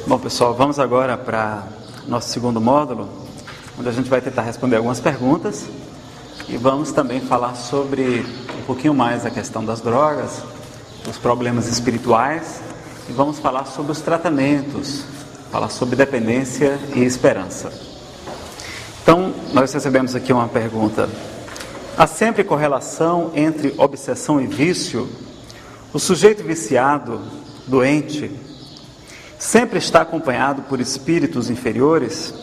Bom, pessoal, vamos agora para nosso segundo módulo, onde a gente vai tentar responder algumas perguntas e vamos também falar sobre um pouquinho mais a questão das drogas, os problemas espirituais, e vamos falar sobre os tratamentos, falar sobre dependência e esperança. Então, nós recebemos aqui uma pergunta: há sempre correlação entre obsessão e vício? O sujeito viciado, doente, sempre está acompanhado por espíritos inferiores?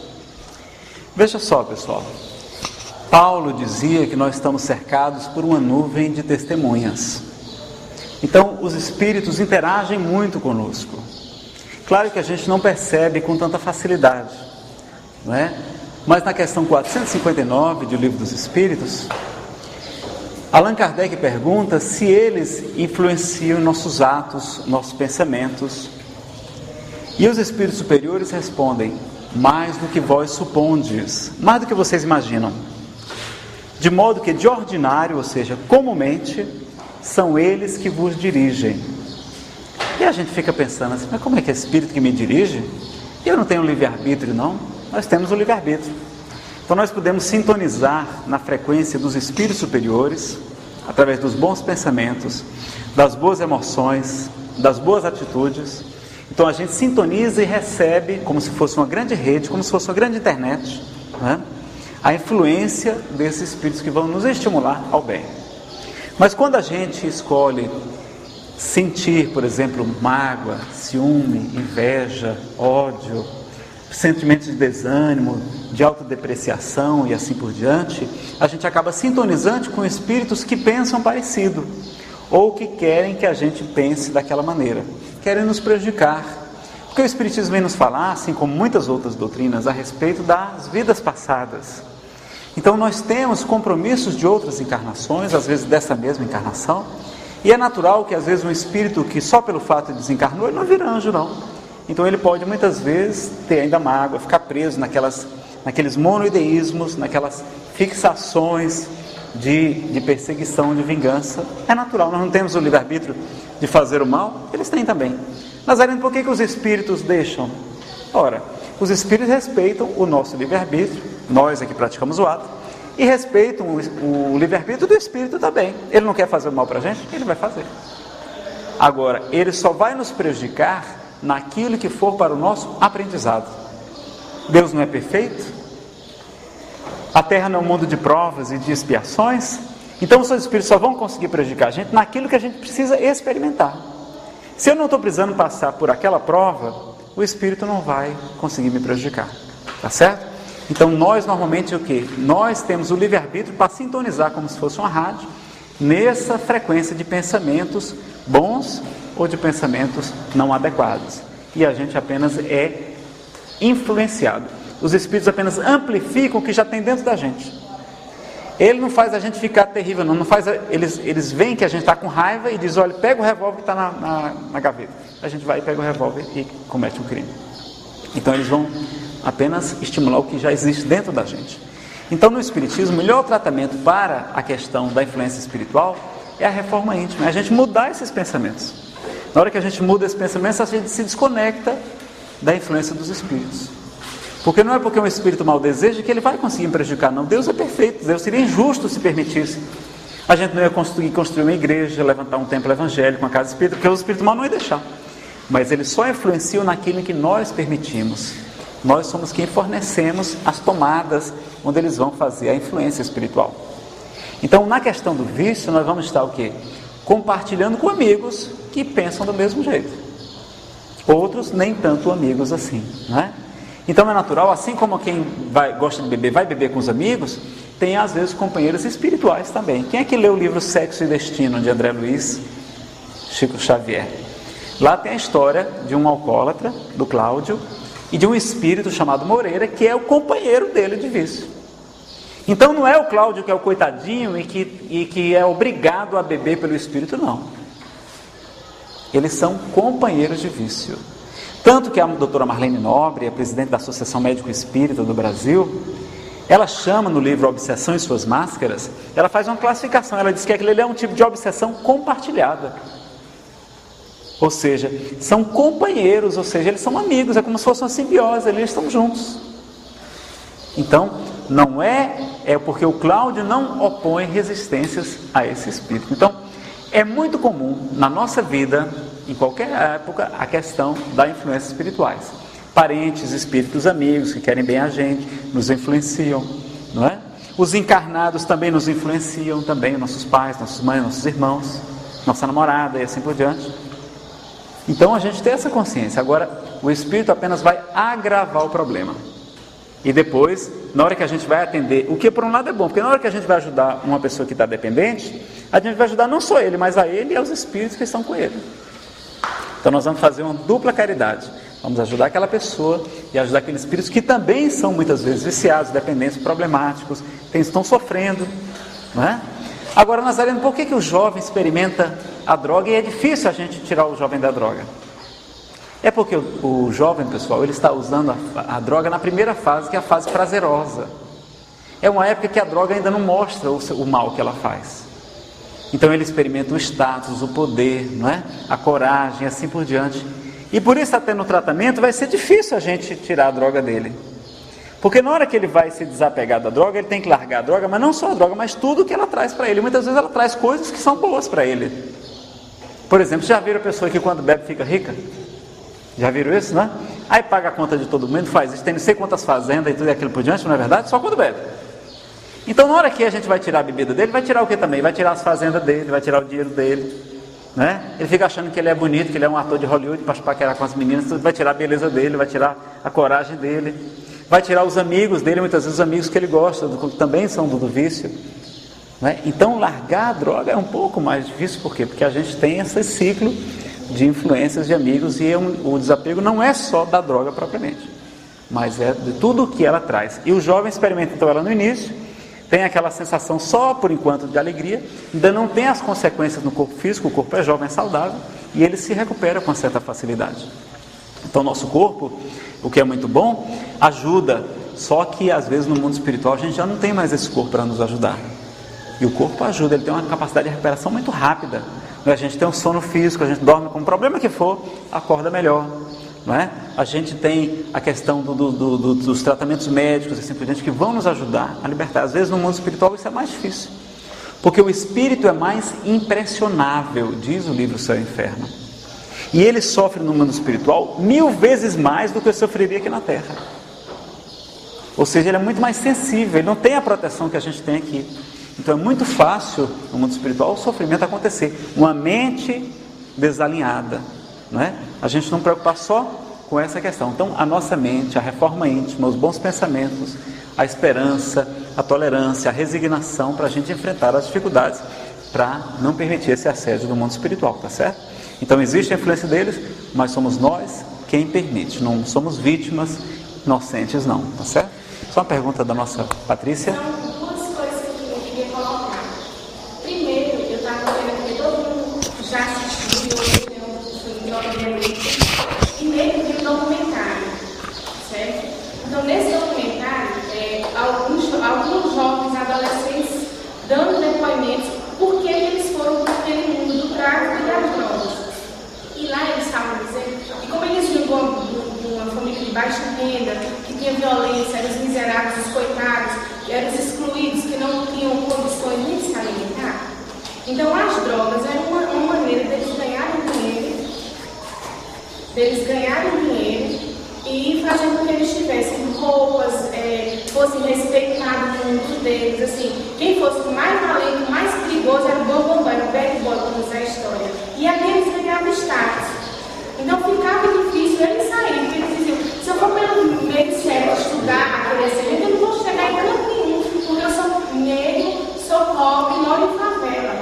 Veja só, pessoal, Paulo dizia que nós estamos cercados por uma nuvem de testemunhas. Então, os espíritos interagem muito conosco. Claro que a gente não percebe com tanta facilidade, não é? Mas na questão 459 do Livro dos Espíritos, Allan Kardec pergunta se eles influenciam nossos atos, nossos pensamentos. E os espíritos superiores respondem: mais do que vós supondes, mais do que vocês imaginam. De modo que, de ordinário, ou seja, comumente, são eles que vos dirigem. E a gente fica pensando assim: mas como é que é espírito que me dirige? Eu não tenho livre-arbítrio, não. Nós temos o livre-arbítrio. Então nós podemos sintonizar na frequência dos espíritos superiores, através dos bons pensamentos, das boas emoções, das boas atitudes. Então a gente sintoniza e recebe, como se fosse uma grande rede, como se fosse uma grande internet, né? A influência desses espíritos que vão nos estimular ao bem. Mas quando a gente escolhe sentir, por exemplo, mágoa, ciúme, inveja, ódio, sentimentos de desânimo, de autodepreciação e assim por diante, a gente acaba sintonizando com espíritos que pensam parecido, ou que querem que a gente pense daquela maneira, querem nos prejudicar. Porque o Espiritismo vem nos falar, assim como muitas outras doutrinas, a respeito das vidas passadas. Então nós temos compromissos de outras encarnações, às vezes dessa mesma encarnação, e é natural que às vezes um espírito que só pelo fato de desencarnou, ele não vira anjo não. Então ele pode muitas vezes ter ainda mágoa, ficar preso naqueles monoideísmos, naquelas fixações de perseguição, de vingança. É natural, nós não temos o livre-arbítrio de fazer o mal, eles têm também. Nazareno, por que os espíritos deixam? Ora, os espíritos respeitam o nosso livre-arbítrio, nós aqui praticamos o ato, e respeitam o livre-arbítrio do espírito também. Ele não quer fazer o mal para a gente, ele vai fazer. Agora, ele só vai nos prejudicar naquilo que for para o nosso aprendizado. Deus não é perfeito? A Terra não é um mundo de provas e de expiações? Então os seus espíritos só vão conseguir prejudicar a gente naquilo que a gente precisa experimentar. Se eu não estou precisando passar por aquela prova, o espírito não vai conseguir me prejudicar. Tá certo? Então nós normalmente o quê? Nós temos o livre-arbítrio para sintonizar como se fosse uma rádio, nessa frequência de pensamentos bons ou de pensamentos não adequados. E a gente apenas é influenciado. Os espíritos apenas amplificam o que já tem dentro da gente. Ele não faz a gente ficar terrível, não faz eles veem que a gente está com raiva e diz: olha, pega o revólver que está na gaveta. A gente vai e pega o revólver e comete um crime. Então eles vão apenas estimular o que já existe dentro da gente. Então no Espiritismo, o melhor tratamento para a questão da influência espiritual é a reforma íntima, é a gente mudar esses pensamentos. Na hora que a gente muda esses pensamentos, a gente se desconecta da influência dos espíritos. Porque não é porque um espírito mal deseja que ele vai conseguir prejudicar, não. Deus é perfeito, Deus seria injusto se permitisse. A gente não ia conseguir construir uma igreja, levantar um templo evangélico, uma casa espírita, porque o espírito mal não ia deixar. Mas ele só influencia naquilo que nós permitimos. Nós somos quem fornecemos as tomadas onde eles vão fazer a influência espiritual. Então, na questão do vício, nós vamos estar o quê? Compartilhando com amigos que pensam do mesmo jeito. Outros nem tanto amigos assim, não é? Então é natural, assim como quem gosta de beber, vai beber com os amigos, tem às vezes companheiros espirituais também. Quem é que leu o livro Sexo e Destino, de André Luiz, Chico Xavier? Lá tem a história de um alcoólatra, do Cláudio, e de um espírito chamado Moreira, que é o companheiro dele de vício. Então não é o Cláudio que é o coitadinho e que é obrigado a beber pelo espírito, não. Eles são companheiros de vício. Tanto que a doutora Marlene Nobre, a presidente da Associação Médico Espírita do Brasil, ela chama no livro Obsessão e Suas Máscaras, ela faz uma classificação, ela diz que aquele é um tipo de obsessão compartilhada. Ou seja, são companheiros, ou seja, eles são amigos, é como se fosse uma simbiose, eles estão juntos. Então, não é porque o Cláudio não opõe resistências a esse espírito. Então, é muito comum na nossa vida, em qualquer época, a questão das influências espirituais. Parentes, espíritos amigos que querem bem a gente, nos influenciam, não é? Os encarnados também nos influenciam, também nossos pais, nossas mães, nossos irmãos, nossa namorada e assim por diante. Então a gente tem essa consciência. Agora, o espírito apenas vai agravar o problema. E depois, na hora que a gente vai atender, o que por um lado é bom, porque na hora que a gente vai ajudar uma pessoa que está dependente, a gente vai ajudar não só ele, mas a ele e aos espíritos que estão com ele. Então nós vamos fazer uma dupla caridade. Vamos ajudar aquela pessoa e ajudar aqueles espíritos que também são muitas vezes viciados, dependentes, problemáticos, estão sofrendo, não é? Agora, Nazareno, por que o jovem experimenta a droga e é difícil a gente tirar o jovem da droga? É porque o jovem, pessoal, ele está usando a droga na primeira fase, que é a fase prazerosa. É uma época que a droga ainda não mostra o mal que ela faz. Então ele experimenta o status, o poder, não é? A coragem, assim por diante. E por isso, até no tratamento, vai ser difícil a gente tirar a droga dele. Porque na hora que ele vai se desapegar da droga, ele tem que largar a droga, mas não só a droga, mas tudo que ela traz para ele. Muitas vezes ela traz coisas que são boas para ele. Por exemplo, já viram a pessoa que quando bebe fica rica? Já viram isso, né? Aí paga a conta de todo mundo, faz isso, tem não sei quantas fazendas e tudo aquilo por diante, não é verdade? Só quando bebe. Então na hora que a gente vai tirar a bebida dele, vai tirar o que também? Vai tirar as fazendas dele, vai tirar o dinheiro dele. Né? Ele fica achando que ele é bonito, que ele é um ator de Hollywood para paquerar com as meninas, vai tirar a beleza dele, vai tirar a coragem dele, vai tirar os amigos dele, muitas vezes os amigos que ele gosta, que também são do vício, né? Então largar a droga é um pouco mais difícil, por quê? Porque a gente tem esse ciclo de influências de amigos e o desapego não é só da droga propriamente, mas é de tudo o que ela traz. E o jovem experimenta então ela no início, tem aquela sensação só por enquanto de alegria, ainda não tem as consequências no corpo físico, o corpo é jovem, é saudável, e ele se recupera com certa facilidade. Então nosso corpo, o que é muito bom, ajuda, só que às vezes no mundo espiritual a gente já não tem mais esse corpo para nos ajudar. E o corpo ajuda, ele tem uma capacidade de recuperação muito rápida. A gente tem um sono físico, a gente dorme com o problema que for, acorda melhor. Não é? A gente tem a questão dos tratamentos médicos e assim por diante, que vão nos ajudar a libertar. Às vezes no mundo espiritual isso é mais difícil, porque o espírito é mais impressionável, diz o livro Céu e Inferno, e ele sofre no mundo espiritual 1000 vezes mais do que eu sofreria aqui na Terra. Ou seja, ele é muito mais sensível, ele não tem a proteção que a gente tem aqui. Então é muito fácil no mundo espiritual o sofrimento acontecer, uma mente desalinhada, não é? A gente não preocupar só com essa questão. Então a nossa mente, a reforma íntima, os bons pensamentos, a esperança, a tolerância, a resignação para a gente enfrentar as dificuldades, para não permitir esse assédio do mundo espiritual, tá certo? Então existe a influência deles, mas somos nós quem permite, não somos vítimas inocentes não, tá certo? Só uma pergunta da nossa Patrícia. São duas coisas que eu queria colocar. Primeiro, eu estava vendo que todo mundo já assistiu, e meio que um documentário, certo? Então, nesse documentário, alguns jovens adolescentes dando depoimentos por que eles foram para aquele mundo do tráfico e das drogas. E lá eles estavam dizendo que como eles vinham de uma família de baixa renda, que tinha violência, eram os miseráveis, os coitados, eram os excluídos, que não tinham condições nem de se alimentar. Então, as drogas eram uma maneira deles ganharem dinheiro e fazer com que eles tivessem roupas, fossem respeitados no mundo deles. Assim, quem fosse o mais valente, o mais perigoso era o bambambam, era o bad boy, como diz a história. E ali eles ganhavam status. Então ficava difícil eles saírem, porque eles diziam, se eu for pelo meio certo estudar aquele excelente, eu não vou chegar em canto nenhum, porque eu sou negro, sou pobre, moro em favela.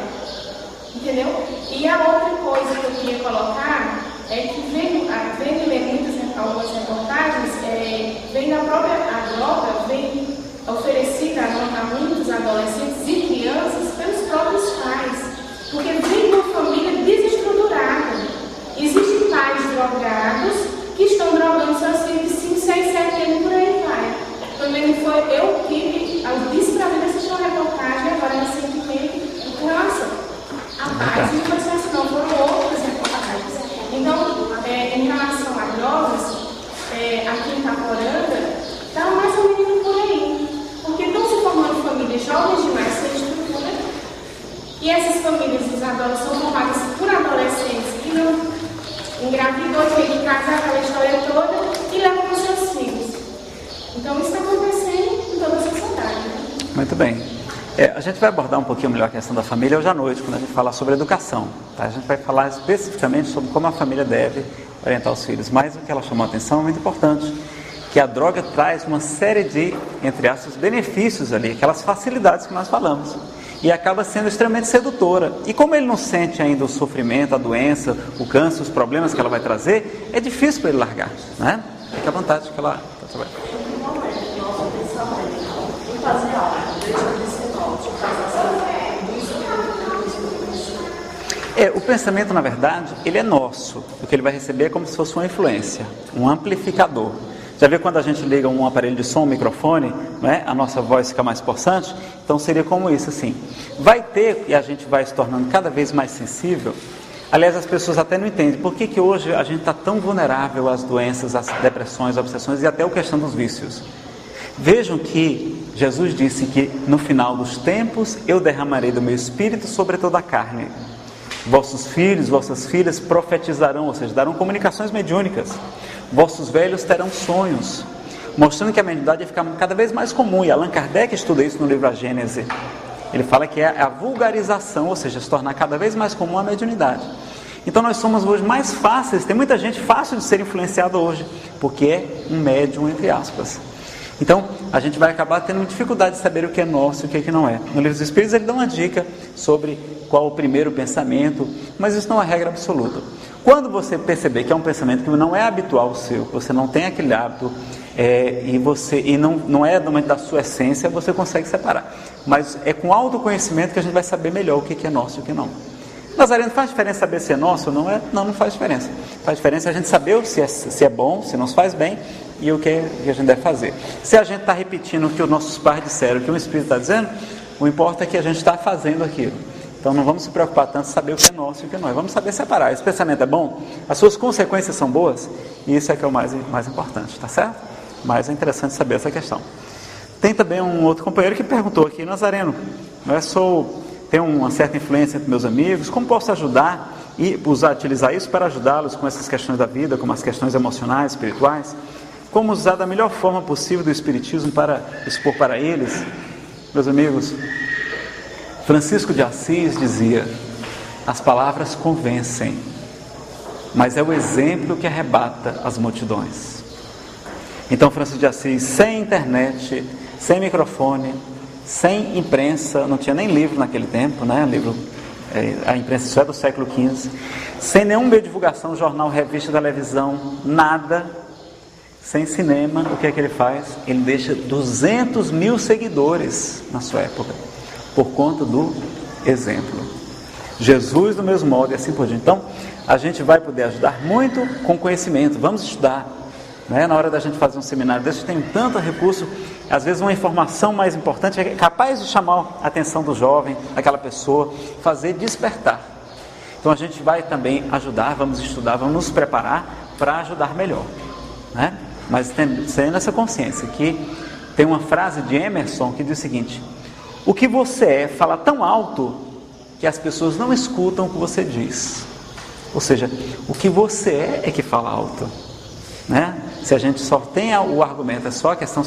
Entendeu? E a outra coisa que eu queria colocar é que vem algumas reportagens, vem da própria a droga, vem oferecida a muitos adolescentes e crianças pelos próprios pais, porque vem de uma família desestruturada. Existem pais drogados que estão drogando seus filhos de 5, 6, 7 anos por aí vai. Também foi, eu disse para mim assistir uma reportagem agora recentemente com relação a pais, não foi só assim, não, foram outras reportagens. aqui em Itaporanga, está mais ou menos por aí. Porque estão se formando famílias jovens demais sem estrutura. E essas famílias dos adultos são formadas por adolescentes que não engravidou, teve que casar aquela história toda e levam para os seus filhos. Então isso está acontecendo em toda a sociedade. Né? Muito bem. A gente vai abordar um pouquinho melhor a questão da família hoje à noite, quando a gente falar sobre educação. Tá? A gente vai falar especificamente sobre como a família deve orientar os filhos. Mas o que ela chamou a atenção é muito importante, que a droga traz uma série de, entre aspas, benefícios ali, aquelas facilidades que nós falamos. E acaba sendo extremamente sedutora. E como ele não sente ainda o sofrimento, a doença, o câncer, os problemas que ela vai trazer, é difícil para ele largar. Né? Fica à vontade que ela está trabalhando. O pensamento, na verdade, ele é nosso. O que ele vai receber é como se fosse uma influência, um amplificador. Já vê quando a gente liga um aparelho de som, um microfone, né? A nossa voz fica mais possante? Então seria como isso, assim. Vai ter, e a gente vai se tornando cada vez mais sensível. Aliás, as pessoas até não entendem por que hoje a gente está tão vulnerável às doenças, às depressões, às obsessões e até a questão dos vícios. Vejam que Jesus disse que no final dos tempos eu derramarei do meu espírito sobre toda a carne. Vossos filhos, vossas filhas profetizarão, ou seja, darão comunicações mediúnicas. Vossos velhos terão sonhos, mostrando que a mediunidade vai ficar cada vez mais comum. E Allan Kardec estuda isso no livro A Gênese. Ele fala que é a vulgarização, ou seja, se tornar cada vez mais comum a mediunidade. Então nós somos hoje mais fáceis, tem muita gente fácil de ser influenciada hoje, porque é um médium, entre aspas. Então, a gente vai acabar tendo dificuldade de saber o que é nosso e o que não é. No Livro dos Espíritos ele dá uma dica sobre qual o primeiro pensamento, mas isso não é regra absoluta. Quando você perceber que é um pensamento que não é habitual seu, você não tem aquele hábito, e não é da sua essência, você consegue separar. Mas é com autoconhecimento que a gente vai saber melhor o que é nosso e o que não. Nazareno, faz diferença saber se é nosso ou não é? Não faz diferença. Faz diferença a gente saber se é bom, se nos faz bem e o que a gente deve fazer. Se a gente está repetindo o que os nossos pais disseram, o que o Espírito está dizendo, o importa é que a gente está fazendo aquilo. Então não vamos se preocupar tanto em saber o que é nosso e o que não é. Vamos saber separar. Esse pensamento é bom, as suas consequências são boas, e isso é que é o mais importante, tá certo? Mas é interessante saber essa questão. Tem também um outro companheiro que perguntou aqui, Nazareno, tenho uma certa influência entre meus amigos, como posso ajudar e utilizar isso para ajudá-los com essas questões da vida, como as questões emocionais, espirituais? Como usar da melhor forma possível do Espiritismo para expor para eles? Meus amigos, Francisco de Assis dizia, as palavras convencem, mas é o exemplo que arrebata as multidões. Então Francisco de Assis, sem internet, sem microfone, sem imprensa, não tinha nem livro naquele tempo, né? A imprensa só é do século XV, sem nenhum meio de divulgação, jornal, revista, televisão, nada, sem cinema, o que é que ele faz? Ele deixa 200 mil seguidores na sua época, por conta do exemplo. Jesus do mesmo modo e assim por diante. Então, a gente vai poder ajudar muito com conhecimento. Vamos estudar, né? Na hora da gente fazer um seminário desse, tem tanto recurso. Às vezes uma informação mais importante é capaz de chamar a atenção do jovem, daquela pessoa, fazer despertar. Então a gente vai também ajudar, vamos estudar, vamos nos preparar para ajudar melhor, né? Mas tendo essa consciência que tem uma frase de Emerson que diz o seguinte: o que você é fala tão alto que as pessoas não escutam o que você diz. Ou seja, o que você é que fala alto, né? Se a gente só tem o argumento, é só a questão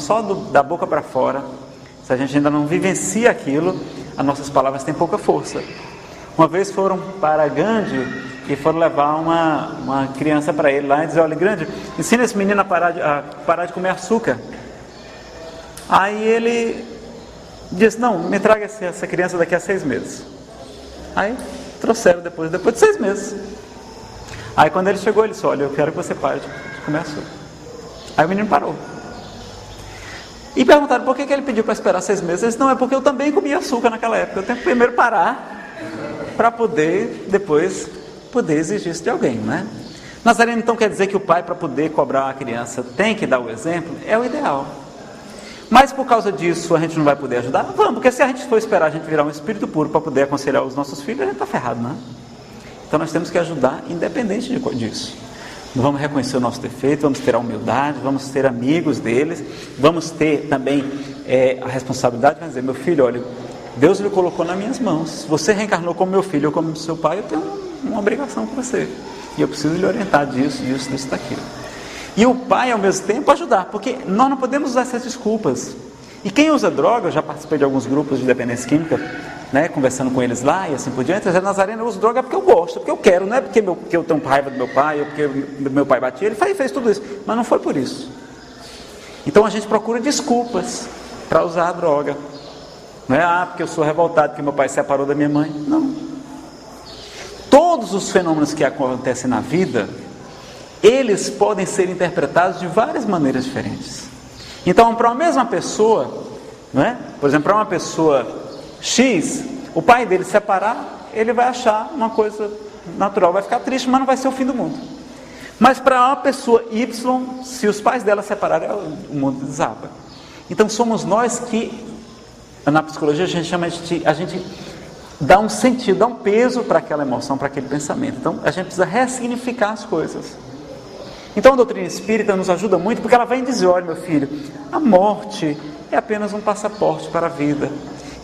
da boca para fora, se a gente ainda não vivencia aquilo, as nossas palavras têm pouca força. Uma vez foram para Gandhi e foram levar uma criança para ele lá e dizer: olha, Gandhi, ensina esse menino a parar de comer açúcar. Aí ele disse: não, me traga essa criança daqui a 6 meses. Aí trouxeram depois de 6 meses. Aí quando ele chegou, ele disse: olha, eu quero que você pare de comer açúcar. Aí o menino parou. E perguntaram por que ele pediu para esperar 6 meses. Ele disse: não, é porque eu também comia açúcar naquela época. Eu tenho que primeiro parar para poder, depois, exigir isso de alguém, né? Nazareno, então, quer dizer que o pai, para poder cobrar a criança, tem que dar o exemplo? É o ideal. Mas por causa disso a gente não vai poder ajudar? Vamos, porque se a gente for esperar a gente virar um espírito puro para poder aconselhar os nossos filhos, a gente está ferrado, né? Então nós temos que ajudar independente disso. vamos reconhecer o nosso defeito, vamos ter a humildade, vamos ser amigos deles, vamos ter também a responsabilidade de dizer, meu filho, olha, Deus lhe colocou nas minhas mãos, você reencarnou como meu filho ou como seu pai, eu tenho uma obrigação com você, e eu preciso lhe orientar disso, daquilo. E o pai, ao mesmo tempo, ajudar, porque nós não podemos usar essas desculpas. E quem usa droga, eu já participei de alguns grupos de dependência química, né, conversando com eles lá e assim por diante. Nazareno, eu uso droga porque eu gosto, porque eu quero, não é porque eu tenho raiva do meu pai, ou porque meu pai batia, ele fez tudo isso, mas não foi por isso. Então a gente procura desculpas para usar a droga. Não é, porque eu sou revoltado, porque meu pai se separou da minha mãe. Não. Todos os fenômenos que acontecem na vida, eles podem ser interpretados de várias maneiras diferentes. Então, para uma mesma pessoa, não é? Por exemplo, para uma pessoa X, o pai dele se separar, ele vai achar uma coisa natural, vai ficar triste, mas não vai ser o fim do mundo. Mas para uma pessoa Y, se os pais dela se separarem, o mundo desaba. Então somos nós que, na psicologia a gente chama a gente dá um sentido, dá um peso para aquela emoção, para aquele pensamento. Então a gente precisa ressignificar as coisas. Então a doutrina espírita nos ajuda muito, porque ela vai dizer, olha meu filho, a morte é apenas um passaporte para a vida,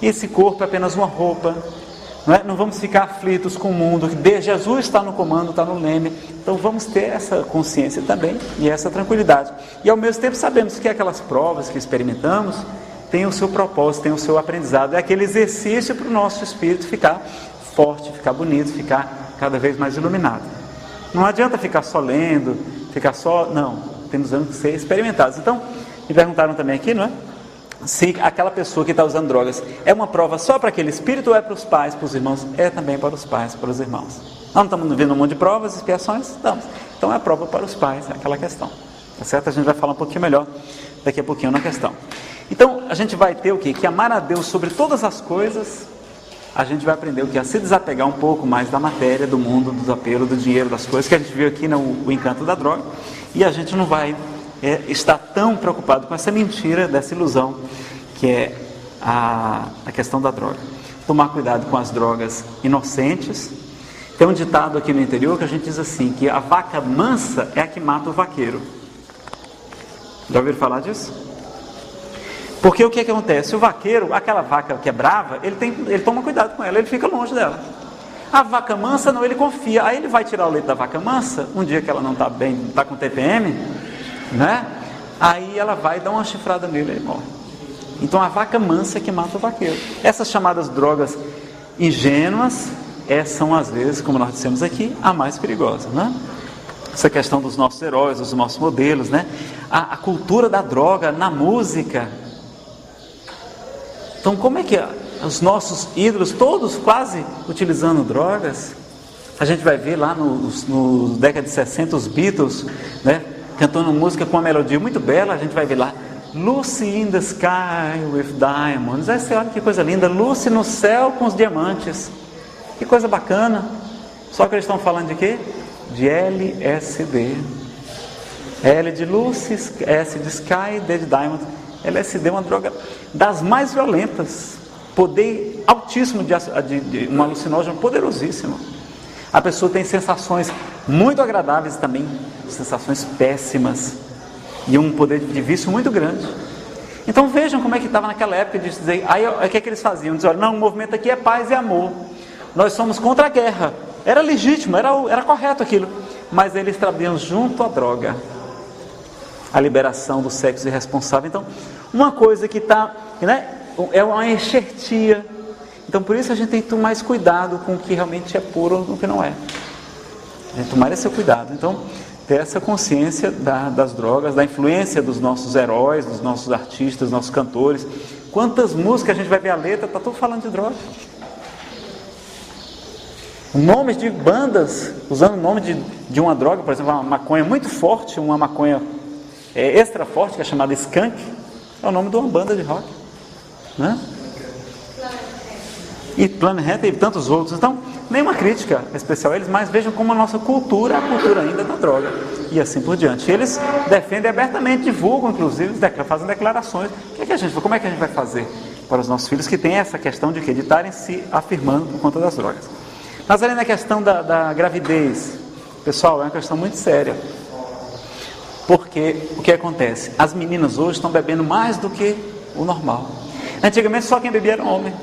e esse corpo é apenas uma roupa, não vamos ficar aflitos com o mundo, que Jesus está no comando, está no leme, então vamos ter essa consciência também, e essa tranquilidade, e ao mesmo tempo sabemos que aquelas provas que experimentamos, tem o seu propósito, tem o seu aprendizado, é aquele exercício para o nosso espírito ficar forte, ficar bonito, ficar cada vez mais iluminado. Não adianta ficar só lendo, ficar só, não, temos que ser experimentados. Então, me perguntaram também aqui, não é? Se aquela pessoa que está usando drogas é uma prova só para aquele espírito ou é para os pais, para os irmãos? É também para os pais, para os irmãos. Nós não estamos vendo um monte de provas, expiações? Estamos. Então é a prova para os pais, é aquela questão. Tá certo? A gente vai falar um pouquinho melhor daqui a pouquinho na questão. Então, a gente vai ter o quê? Que amar a Deus sobre todas as coisas, a gente vai aprender o que? A se desapegar um pouco mais da matéria, do mundo, dos apelos, do dinheiro, das coisas que a gente viu aqui no encanto da droga, e a gente não vai estar tão preocupado com essa mentira, dessa ilusão, que é a questão da droga. Tomar cuidado com as drogas inocentes. Tem um ditado aqui no interior que a gente diz assim, que a vaca mansa é a que mata o vaqueiro. Já ouviram falar disso? Porque o que acontece? O vaqueiro, aquela vaca que é brava, ele toma cuidado com ela, ele fica longe dela. A vaca mansa não, ele confia. Aí ele vai tirar o leite da vaca mansa, um dia que ela não está bem, não está com TPM, né? Aí ela vai dar uma chifrada nele e ele morre. Então a vaca mansa é que mata o vaqueiro. Essas chamadas drogas ingênuas, são às vezes, como nós dissemos aqui, a mais perigosa, né? Essa questão dos nossos heróis, dos nossos modelos, né? A cultura da droga na música. Então como é que os nossos ídolos, todos quase utilizando drogas? A gente vai ver lá no década de 60 os Beatles, né, cantando música com uma melodia muito bela. A gente vai ver lá Lucy in the sky with diamonds. Aí você olha que coisa linda, Lucy no céu com os diamantes. Que coisa bacana. Só que eles estão falando de quê? De LSD. L de Lucy, S de Sky, D de Diamond. LSD é uma droga das mais violentas, poder altíssimo de um alucinógeno poderosíssimo. A pessoa tem sensações muito agradáveis também, sensações péssimas, e um poder de vício muito grande. Então vejam como é que estava naquela época de dizer, aí o que é que eles faziam? Diziam, não, o movimento aqui é paz e amor, nós somos contra a guerra. Era legítimo, era correto aquilo, mas eles trabalham junto à droga, a liberação do sexo irresponsável. Então, uma coisa que está, né, é uma enxertia. Então, por isso a gente tem que tomar mais cuidado com o que realmente é puro ou o que não é. A gente tomar esse cuidado. Então, ter essa consciência das drogas, da influência dos nossos heróis, dos nossos artistas, dos nossos cantores. Quantas músicas a gente vai ver a letra, está tudo falando de droga. Nomes de bandas, usando o nome de uma droga, por exemplo, uma maconha muito forte, uma maconha extra forte, que é chamada Skunk, é o nome de uma banda de rock, né? E Planet Hemp e tantos outros. Então, nenhuma crítica especial a eles, mas vejam como a nossa cultura é a cultura ainda da droga, e assim por diante. Eles defendem abertamente, divulgam, inclusive, fazem declarações. Como é que a gente vai fazer para os nossos filhos que tem essa questão de estarem se afirmando por conta das drogas? Mas além da questão da gravidez, pessoal, é uma questão muito séria. Porque o que acontece? As meninas hoje estão bebendo mais do que o normal. Antigamente só quem bebia era homem.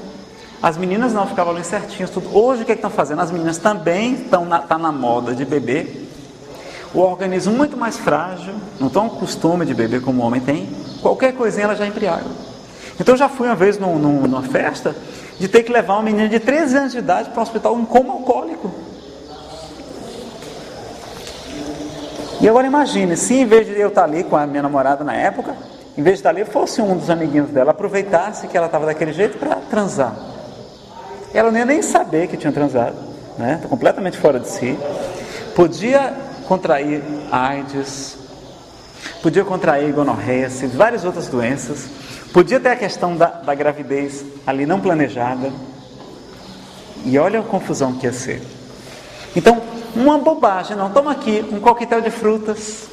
As meninas não, ficavam ali certinhas, tudo. Hoje o que estão fazendo? As meninas também estão na moda de beber. O organismo muito mais frágil, não estão com costume de beber como o homem tem. Qualquer coisinha ela já embriaga. Então eu já fui uma vez numa festa de ter que levar uma menina de 13 anos de idade para o hospital em coma alcoólico. E agora imagine, se em vez de eu estar ali com a minha namorada na época, em vez de estar ali, fosse um dos amiguinhos dela, aproveitasse que ela estava daquele jeito para transar. Ela não ia nem saber que tinha transado, né? Está completamente fora de si. Podia contrair AIDS, podia contrair gonorreia, várias outras doenças. Podia ter a questão da gravidez ali não planejada. E olha a confusão que ia ser. Então, uma bobagem, não. Toma aqui um coquetel de frutas.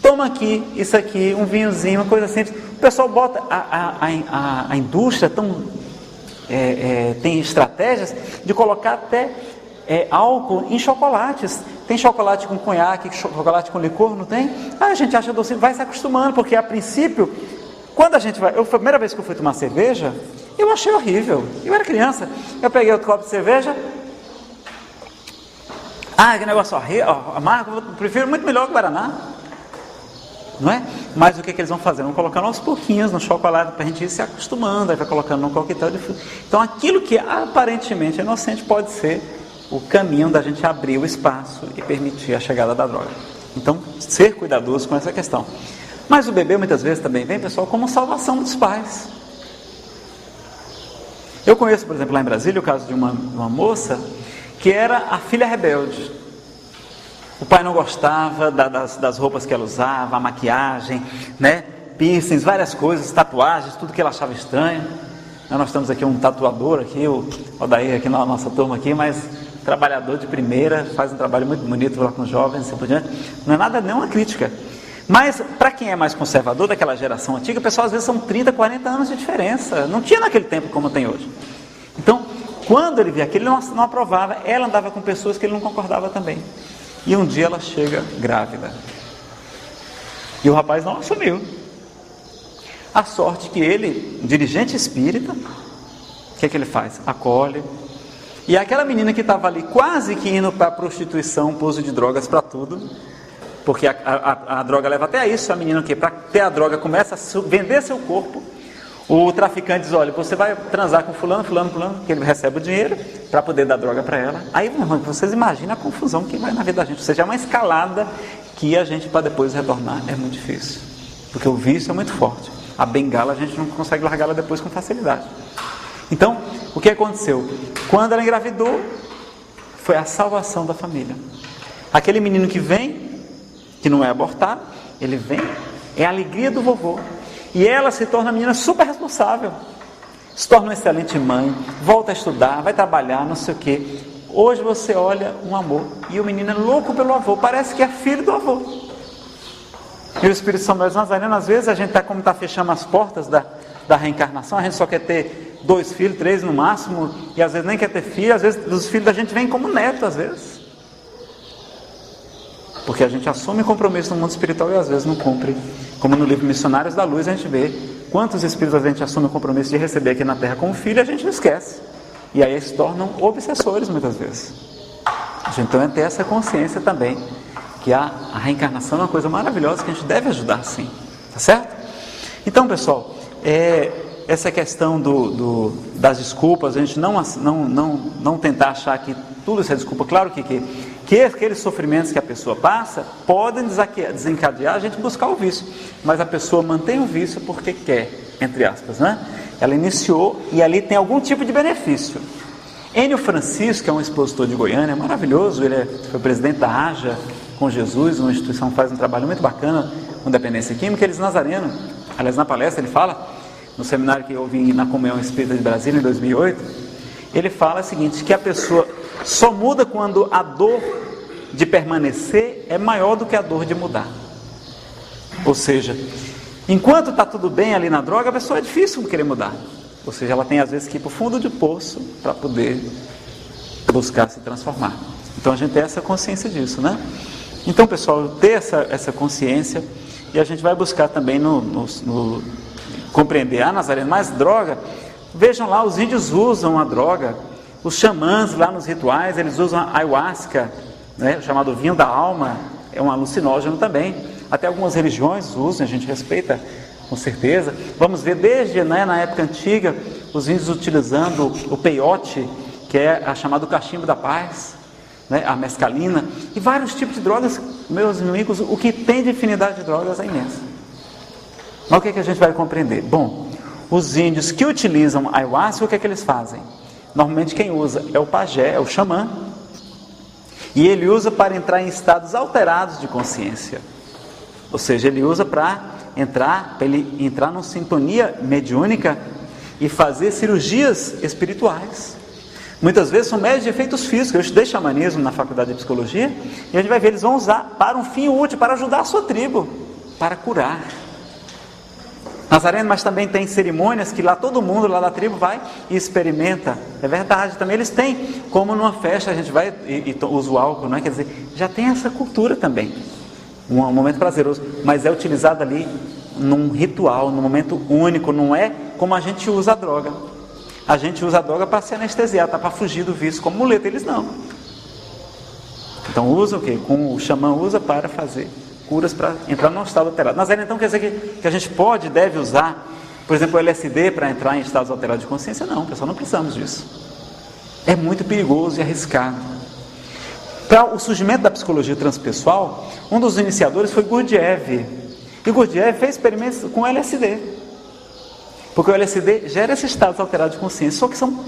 Toma aqui isso aqui, um vinhozinho, uma coisa simples. O pessoal bota, a indústria tem estratégias de colocar até álcool em chocolates. Tem chocolate com conhaque, chocolate com licor, não tem? A gente acha doce, vai se acostumando, porque a princípio, quando a gente vai... Foi a primeira vez que eu fui tomar cerveja, eu achei horrível. Eu era criança, eu peguei outro copo de cerveja. Que negócio horrível, amargo, eu prefiro muito melhor que o Guaraná. Não é? Mas o que eles vão fazer? Vão colocando aos pouquinhos no chocolate para a gente ir se acostumando, aí vai colocando no coquetel de fruta. Então aquilo que aparentemente é inocente pode ser o caminho da gente abrir o espaço e permitir a chegada da droga. Então, ser cuidadoso com essa questão. Mas o bebê muitas vezes também vem, pessoal, como salvação dos pais. Eu conheço, por exemplo, lá em Brasília, o caso de uma moça que era a filha rebelde. O pai não gostava das roupas que ela usava, a maquiagem, né? Piercings, várias coisas, tatuagens, tudo que ela achava estranho. Nós temos aqui um tatuador, aqui, o Odair, aqui na nossa turma aqui, mas trabalhador de primeira, faz um trabalho muito bonito lá com os jovens, assim por diante. Não é nada, nenhuma crítica. Mas para quem é mais conservador, daquela geração antiga, o pessoal às vezes são 30, 40 anos de diferença. Não tinha naquele tempo como tem hoje. Então, quando ele via aquilo, ele não aprovava. Ela andava com pessoas que ele não concordava também. E um dia ela chega grávida. E o rapaz não assumiu. A sorte que ele, dirigente espírita, o que ele faz? Acolhe. E aquela menina que estava ali quase que indo para a prostituição, para o uso de drogas, para tudo, porque a droga leva até a isso, a menina que para ter a droga começa a vender seu corpo. O traficante diz, olha, você vai transar com fulano, que ele recebe o dinheiro para poder dar droga para ela. Aí, meu irmão, vocês imaginam a confusão que vai na vida da gente. Ou seja, é uma escalada que a gente, para depois retornar, é muito difícil. Porque o vício é muito forte. A bengala, a gente não consegue largá-la depois com facilidade. Então, o que aconteceu? Quando ela engravidou, foi a salvação da família. Aquele menino que vem, que não é abortado, ele vem, é a alegria do vovô. E ela se torna uma menina super responsável. Se torna uma excelente mãe, volta a estudar, vai trabalhar, não sei o quê. Hoje você olha um amor. E o menino é louco pelo avô, parece que é filho do avô. E o Espírito São Miguel Nazareno, às vezes a gente como está fechando as portas da reencarnação, a gente só quer ter 2 filhos, 3 no máximo, e às vezes nem quer ter filho, às vezes os filhos da gente vêm como neto, às vezes. Porque a gente assume compromisso no mundo espiritual e às vezes não cumpre. Como no livro Missionários da Luz a gente vê quantos espíritos a gente assume o compromisso de receber aqui na Terra como filho e a gente não esquece. E aí eles se tornam obsessores muitas vezes. A gente então tem essa consciência também, que a reencarnação é uma coisa maravilhosa que a gente deve ajudar sim. Tá certo? Então, pessoal, essa questão das desculpas, a gente não tentar achar que tudo isso é desculpa. Claro que aqueles sofrimentos que a pessoa passa podem desencadear a gente buscar o vício, mas a pessoa mantém o vício porque quer, entre aspas, né? Ela iniciou e ali tem algum tipo de benefício. Enio Francisco, que é um expositor de Goiânia, é maravilhoso, ele foi presidente da AJA com Jesus, uma instituição que faz um trabalho muito bacana com dependência química. Eles Nazareno, aliás, na palestra ele fala, no seminário que eu ouvi na Comunhão Espírita de Brasília em 2008, ele fala o seguinte, que a pessoa só muda quando a dor de permanecer é maior do que a dor de mudar. Ou seja, enquanto está tudo bem ali na droga, a pessoa é difícil querer mudar. Ou seja, ela tem às vezes que ir para o fundo do poço para poder buscar se transformar. Então a gente tem essa consciência disso, né? Então, pessoal, ter essa consciência, e a gente vai buscar também compreender, Nazareno, mas droga, vejam lá, os índios usam a droga, os xamãs lá nos rituais, eles usam a ayahuasca, né, o chamado vinho da alma, é um alucinógeno também, até algumas religiões usam, a gente respeita com certeza. Vamos ver desde, né, na época antiga, os índios utilizando o peiote, que é a chamado cachimbo da paz, né, a mescalina, e vários tipos de drogas. Meus amigos, o que tem de infinidade de drogas é imenso. Mas o que é que a gente vai compreender? Bom, os índios que utilizam a ayahuasca, o que é que eles fazem? Normalmente quem usa é o pajé, é o xamã, e ele usa para entrar em estados alterados de consciência. Ou seja, ele usa para ele entrar numa sintonia mediúnica e fazer cirurgias espirituais. Muitas vezes são médios de efeitos físicos. Eu estudei xamanismo na faculdade de psicologia, e a gente vai ver, eles vão usar para um fim útil, para ajudar a sua tribo, para curar. Nazareno, mas também tem cerimônias que lá todo mundo lá da tribo vai e experimenta. É verdade, também eles têm, como numa festa a gente vai e usa o álcool, não é? Quer dizer, já tem essa cultura também. Um momento prazeroso, mas é utilizado ali num ritual, num momento único, não é como a gente usa a droga. A gente usa a droga para se anestesiar, tá, para fugir do vício, como muleta, eles não. Então usa o quê? Como o xamã usa para fazer curas, para entrar num estado alterado. Nazareno, então quer dizer que a gente pode, deve usar, por exemplo, o LSD para entrar em estados alterados de consciência? Não, pessoal, não precisamos disso. É muito perigoso e arriscado. Para o surgimento da psicologia transpessoal, um dos iniciadores foi Gurdjieff. E Gurdjieff fez experimentos com o LSD. Porque o LSD gera esses estados alterados de consciência, só que são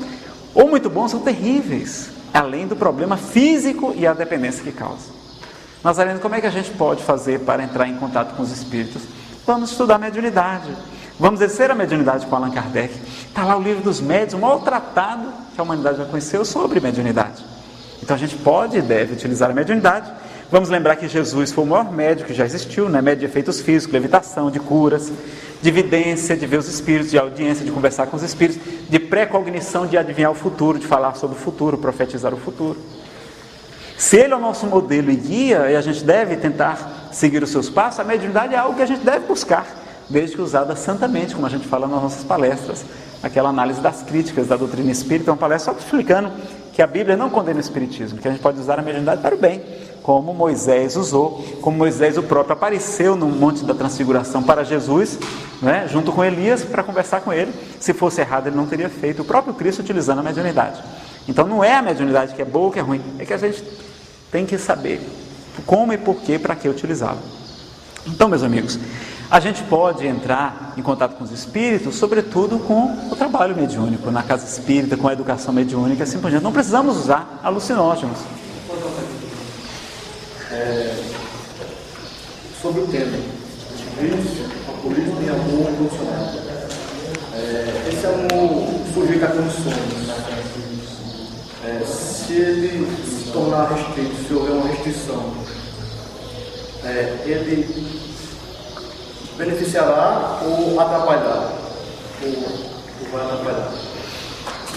ou muito bons ou terríveis, além do problema físico e a dependência que causa. Nazareno, como é que a gente pode fazer para entrar em contato com os espíritos? Vamos estudar a mediunidade. Vamos exercer a mediunidade com Allan Kardec. Está lá o livro dos médiuns, o maior tratado que a humanidade já conheceu sobre mediunidade. Então a gente pode e deve utilizar a mediunidade. Vamos lembrar que Jesus foi o maior médium que já existiu, né? Médium de efeitos físicos, levitação, de curas, de vidência, de ver os espíritos, de audiência, de conversar com os espíritos, de pré-cognição, de adivinhar o futuro, de falar sobre o futuro, profetizar o futuro. Se ele é o nosso modelo e guia, e a gente deve tentar seguir os seus passos, a mediunidade é algo que a gente deve buscar, desde que usada santamente, como a gente fala nas nossas palestras. Aquela análise das críticas da doutrina espírita, uma palestra só explicando que a Bíblia não condena o espiritismo, que a gente pode usar a mediunidade para o bem, como Moisés usou, como Moisés o próprio apareceu no Monte da Transfiguração para Jesus, né, junto com Elias, para conversar com ele. Se fosse errado, ele não teria feito. O próprio Cristo utilizando a mediunidade. Então não é a mediunidade que é boa ou que é ruim, é que a gente tem que saber como e porquê, para que utilizá-la. Então, meus amigos, a gente pode entrar em contato com os espíritos, sobretudo com o trabalho mediúnico, na casa espírita, com a educação mediúnica, assim por diante. Não precisamos usar alucinógenos. Sobre o tema, vício, alcoolismo e amor incondicional. Esse amor fugir da condições. Se ele se tornar restrito, se houver uma restrição, ele beneficiará ou atrapalhará? Ou vai atrapalhar?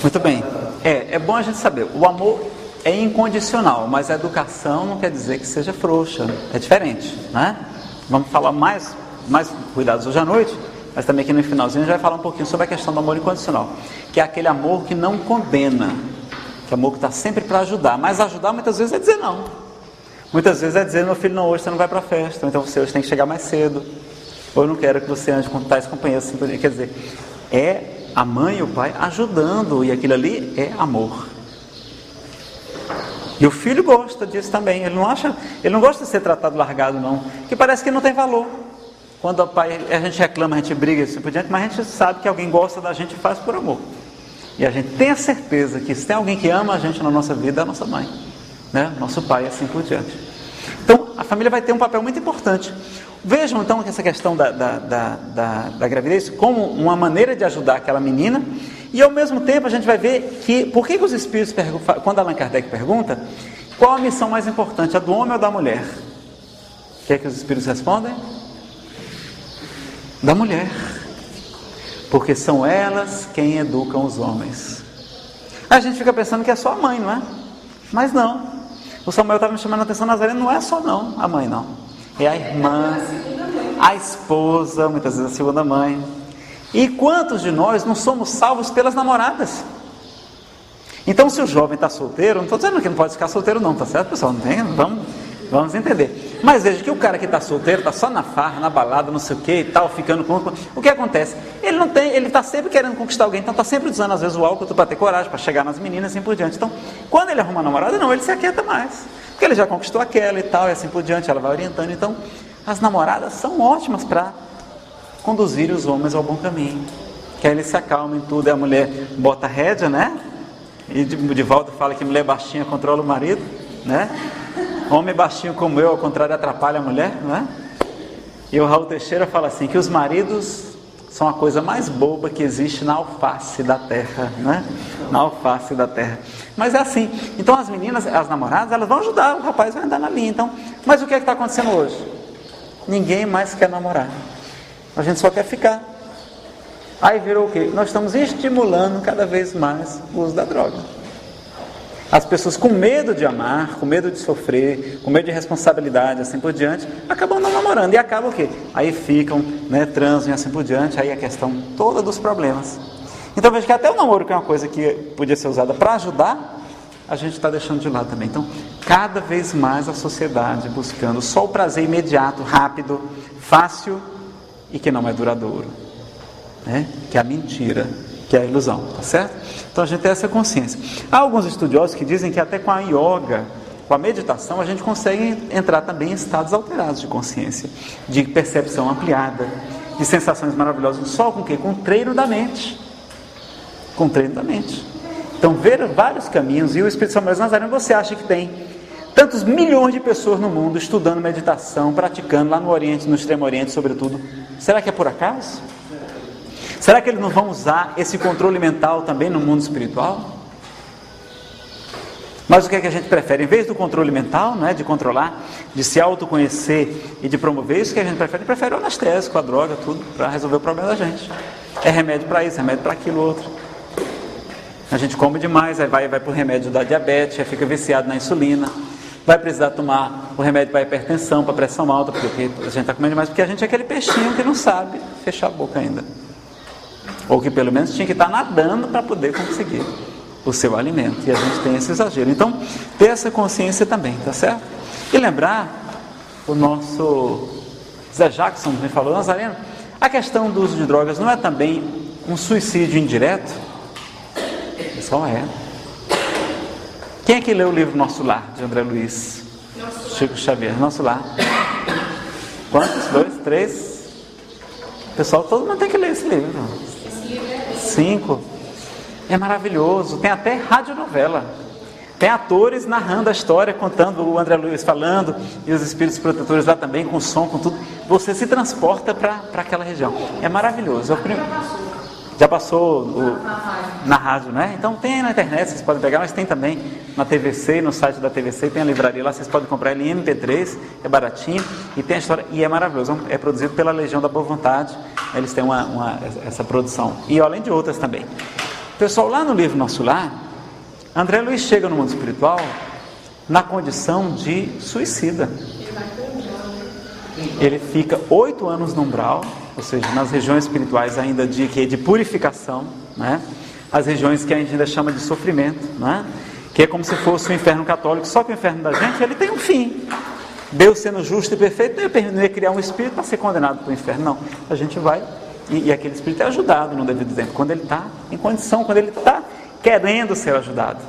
Muito bem. É bom a gente saber. O amor é incondicional, mas a educação não quer dizer que seja frouxa. É diferente, né? Vamos falar mais cuidados hoje à noite, mas também aqui no finalzinho a gente vai falar um pouquinho sobre a questão do amor incondicional, que é aquele amor que não condena, que é amor que está sempre para ajudar, mas ajudar muitas vezes é dizer não. Muitas vezes é dizer, meu filho, não, hoje você não vai para a festa, então você hoje tem que chegar mais cedo, ou eu não quero que você ande com tais companheiros, assim, quer dizer, é a mãe e o pai ajudando, e aquilo ali é amor. E o filho gosta disso também, ele não gosta de ser tratado largado não, porque parece que não tem valor. Quando o pai, a gente reclama, a gente briga assim por diante, mas a gente sabe que alguém gosta da gente e faz por amor. E a gente tem a certeza que se tem alguém que ama a gente na nossa vida, é a nossa mãe, né? Nosso pai, assim por diante. Então, a família vai ter um papel muito importante. Vejam então que essa questão da gravidez como uma maneira de ajudar aquela menina, e ao mesmo tempo a gente vai ver que, por que os espíritos perguntam, quando Allan Kardec pergunta, qual a missão mais importante, a do homem ou da mulher? O que é que os espíritos respondem? Da mulher, porque são elas quem educam os homens. A gente fica pensando que é só a mãe, não é? Mas não. O Samuel estava me chamando a atenção, Nazareno não é só não, a mãe não. É a irmã, a esposa, muitas vezes a segunda mãe. E quantos de nós não somos salvos pelas namoradas? Então, se o jovem está solteiro, não estou dizendo que não pode ficar solteiro não, tá certo, pessoal? Não tem, vamos entender. Mas veja que o cara que está solteiro, está só na farra, na balada, não sei o que e tal, ficando com... O que acontece? Ele está sempre querendo conquistar alguém, então está sempre usando às vezes o álcool para ter coragem, para chegar nas meninas e assim por diante. Então, quando ele arruma uma namorada, não, ele se aquieta mais. Porque ele já conquistou aquela e tal, e assim por diante, ela vai orientando. Então, as namoradas são ótimas para conduzir os homens ao bom caminho. Que aí eles se acalmam em tudo, e a mulher bota a rédea, né? E de volta fala que mulher baixinha controla o marido, né? Homem baixinho como eu, ao contrário, atrapalha a mulher, não é? E o Raul Teixeira fala assim, que os maridos são a coisa mais boba que existe na alface da terra, né? Na alface da terra. Mas é assim. Então as meninas, as namoradas, elas vão ajudar, o rapaz vai andar na linha. Então, mas o que é que está acontecendo hoje? Ninguém mais quer namorar. A gente só quer ficar. Aí virou o quê? Nós estamos estimulando cada vez mais o uso da droga. As pessoas com medo de amar, com medo de sofrer, com medo de responsabilidade, assim por diante, acabam não namorando. E acaba o quê? Aí ficam, né, transam e assim por diante, aí a questão toda dos problemas. Então veja que até o namoro, que é uma coisa que podia ser usada para ajudar, a gente está deixando de lado também. Então, cada vez mais a sociedade buscando só o prazer imediato, rápido, fácil e que não é duradouro, né? Que é a mentira, que é a ilusão, tá certo? Então a gente tem essa consciência. Há alguns estudiosos que dizem que até com a yoga, com a meditação, a gente consegue entrar também em estados alterados de consciência, de percepção ampliada, de sensações maravilhosas. Só com o quê? Com o treino da mente. Com o treino da mente. Então, ver vários caminhos, e o Espírito Samuel Nazareno, você acha que tem tantos milhões de pessoas no mundo estudando meditação, praticando lá no Oriente, no Extremo Oriente, sobretudo. Será que é por acaso? Será que eles não vão usar esse controle mental também no mundo espiritual? Mas o que é que a gente prefere? Em vez do controle mental, não é, de controlar, de se autoconhecer e de promover isso, que a gente prefere o anestésico, a droga, tudo, para resolver o problema da gente. É remédio para isso, remédio para aquilo outro. A gente come demais, aí vai para o remédio da diabetes, aí fica viciado na insulina, vai precisar tomar o remédio para a hipertensão, para a pressão alta, porque a gente está comendo demais, porque a gente é aquele peixinho que não sabe fechar a boca ainda. Ou que pelo menos tinha que estar nadando para poder conseguir o seu alimento. E a gente tem esse exagero. Então, ter essa consciência também, tá certo? E lembrar, o nosso Zé Jackson me falou, Nazareno, a questão do uso de drogas não é também um suicídio indireto? Só é. Quem é que leu o livro Nosso Lar, de André Luiz? Chico Xavier, Nosso Lar. Quantos? 2, 3? Pessoal, todo mundo tem que ler esse livro. 5. É maravilhoso. Tem até radionovela. Tem atores narrando a história, contando, o André Luiz falando, e os espíritos protetores lá também, com som, com tudo. Você se transporta para aquela região. É maravilhoso. Já passou na rádio, né? Então tem na internet, vocês podem pegar, mas tem também na TVC, no site da TVC, tem a livraria lá, vocês podem comprar ele em MP3, é baratinho, e tem a história, e é maravilhoso, é produzido pela Legião da Boa Vontade, eles têm essa produção, e além de outras também. Pessoal, lá no livro Nosso Lar, André Luiz chega no mundo espiritual na condição de suicida. Ele fica 8 anos no umbral, ou seja, nas regiões espirituais ainda de purificação, né? As regiões que a gente ainda chama de sofrimento, né? Que é como se fosse o inferno católico, só que o inferno da gente, ele tem um fim. Deus sendo justo e perfeito, não ia criar um espírito para ser condenado para o inferno, não. A gente vai, e aquele espírito é ajudado no devido tempo, quando ele está em condição, quando ele está querendo ser ajudado.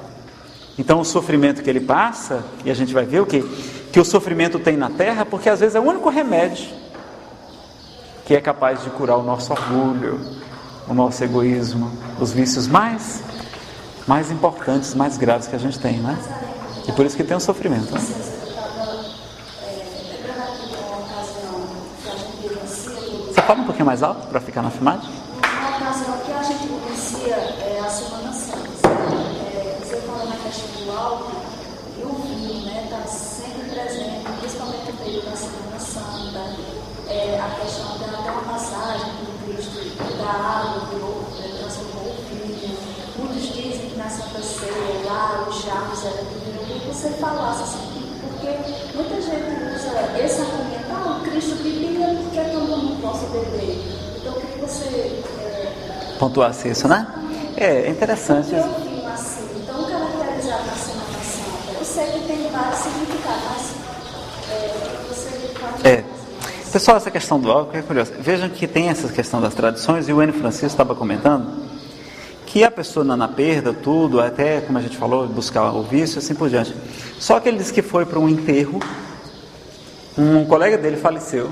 Então o sofrimento que ele passa, e a gente vai ver o quê? Que o sofrimento tem na terra, porque às vezes é o único remédio que é capaz de curar o nosso orgulho, o nosso egoísmo, os vícios mais importantes, mais graves que a gente tem, né? E por isso que tem o sofrimento, né? Você fala um pouquinho mais alto para ficar na filmagem? Na ocasião que a gente vivencia a Semana Santa, você fala na questão do álcool e o vinho, né? Está sempre presente, principalmente no período da Semana Santa. A questão da até uma passagem do Cristo da água, transformou o vinho. Muitos dizem que na Santa Ceia, lá os jarros eram de vinho. Eu queria que você falasse assim, porque muita gente usa esse argumento, o Cristo bebia, por que todo mundo possa beber? Então, o que você... pontuasse isso, né? É interessante. Porque o vinho assim, tão caracterizado na Semana Santa, eu sei que tem vários significados, mas você pode... Pessoal, essa questão do álcool é curiosa. Vejam que tem essa questão das tradições, e o N. Francisco estava comentando que a pessoa na perda, tudo, até, como a gente falou, buscar o vício, assim por diante. Só que ele disse que foi para um enterro, um colega dele faleceu,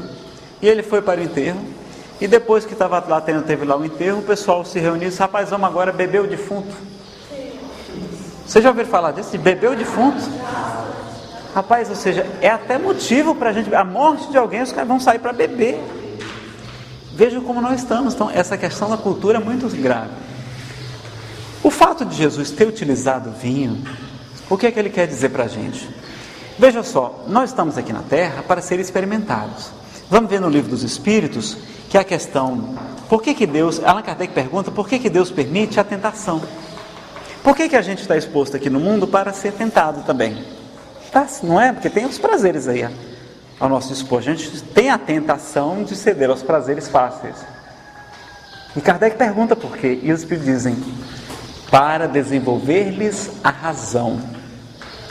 e ele foi para o enterro, e depois que estava lá, teve lá o enterro, o pessoal se reuniu e disse, rapaz, vamos agora beber o defunto. Vocês já ouviram falar disso, de beber o defunto? Rapaz, ou seja, é até motivo para a gente, a morte de alguém, os caras vão sair para beber. Vejam como nós estamos. Então, essa questão da cultura é muito grave. O fato de Jesus ter utilizado vinho, o que é que ele quer dizer para a gente? Veja só, nós estamos aqui na Terra para ser experimentados. Vamos ver no Livro dos Espíritos que a questão, por que Deus, Allan Kardec pergunta, por que Deus permite a tentação? Por que a gente está exposto aqui no mundo para ser tentado também? Tá, não é? Porque tem os prazeres aí ao nosso dispor. A gente tem a tentação de ceder aos prazeres fáceis. E Kardec pergunta por quê? E os Espíritos dizem, para desenvolver-lhes a razão.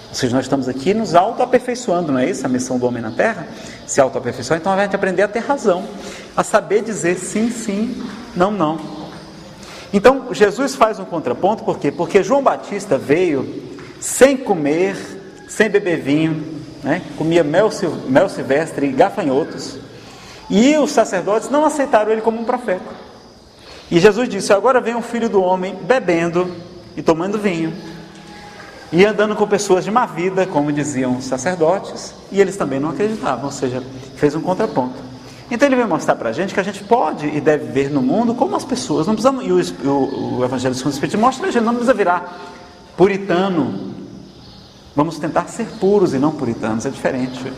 Ou seja, nós estamos aqui nos autoaperfeiçoando, não é isso? A missão do homem na Terra, se autoaperfeiçoar. Então a gente aprender a ter razão, a saber dizer sim, sim, não, não. Então Jesus faz um contraponto, por quê? Porque João Batista veio sem comer, sem beber vinho, né? Comia mel silvestre e gafanhotos, e os sacerdotes não aceitaram ele como um profeta. E Jesus disse, agora vem o Filho do Homem bebendo e tomando vinho, e andando com pessoas de má vida, como diziam os sacerdotes, e eles também não acreditavam, ou seja, fez um contraponto. Então ele vai mostrar para a gente que a gente pode e deve ver no mundo como as pessoas, não precisamos, e o Evangelho segundo o Espírito mostra para a gente, não precisa virar puritano, vamos tentar ser puros e não puritanos, é diferente.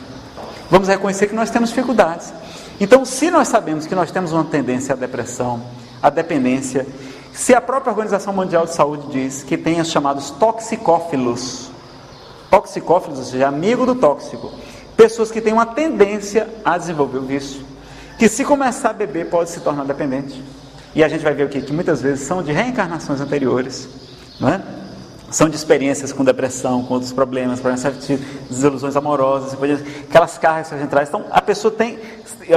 Vamos reconhecer que nós temos dificuldades. Então, se nós sabemos que nós temos uma tendência à depressão, à dependência, se a própria Organização Mundial de Saúde diz que tem os chamados toxicófilos, ou seja, amigo do tóxico, pessoas que têm uma tendência a desenvolver o vício, que se começar a beber pode se tornar dependente. E a gente vai ver o quê? Que muitas vezes são de reencarnações anteriores, não é? São de experiências com depressão, com outros problemas desilusões amorosas, aquelas cargas que a gente traz. Então, a pessoa tem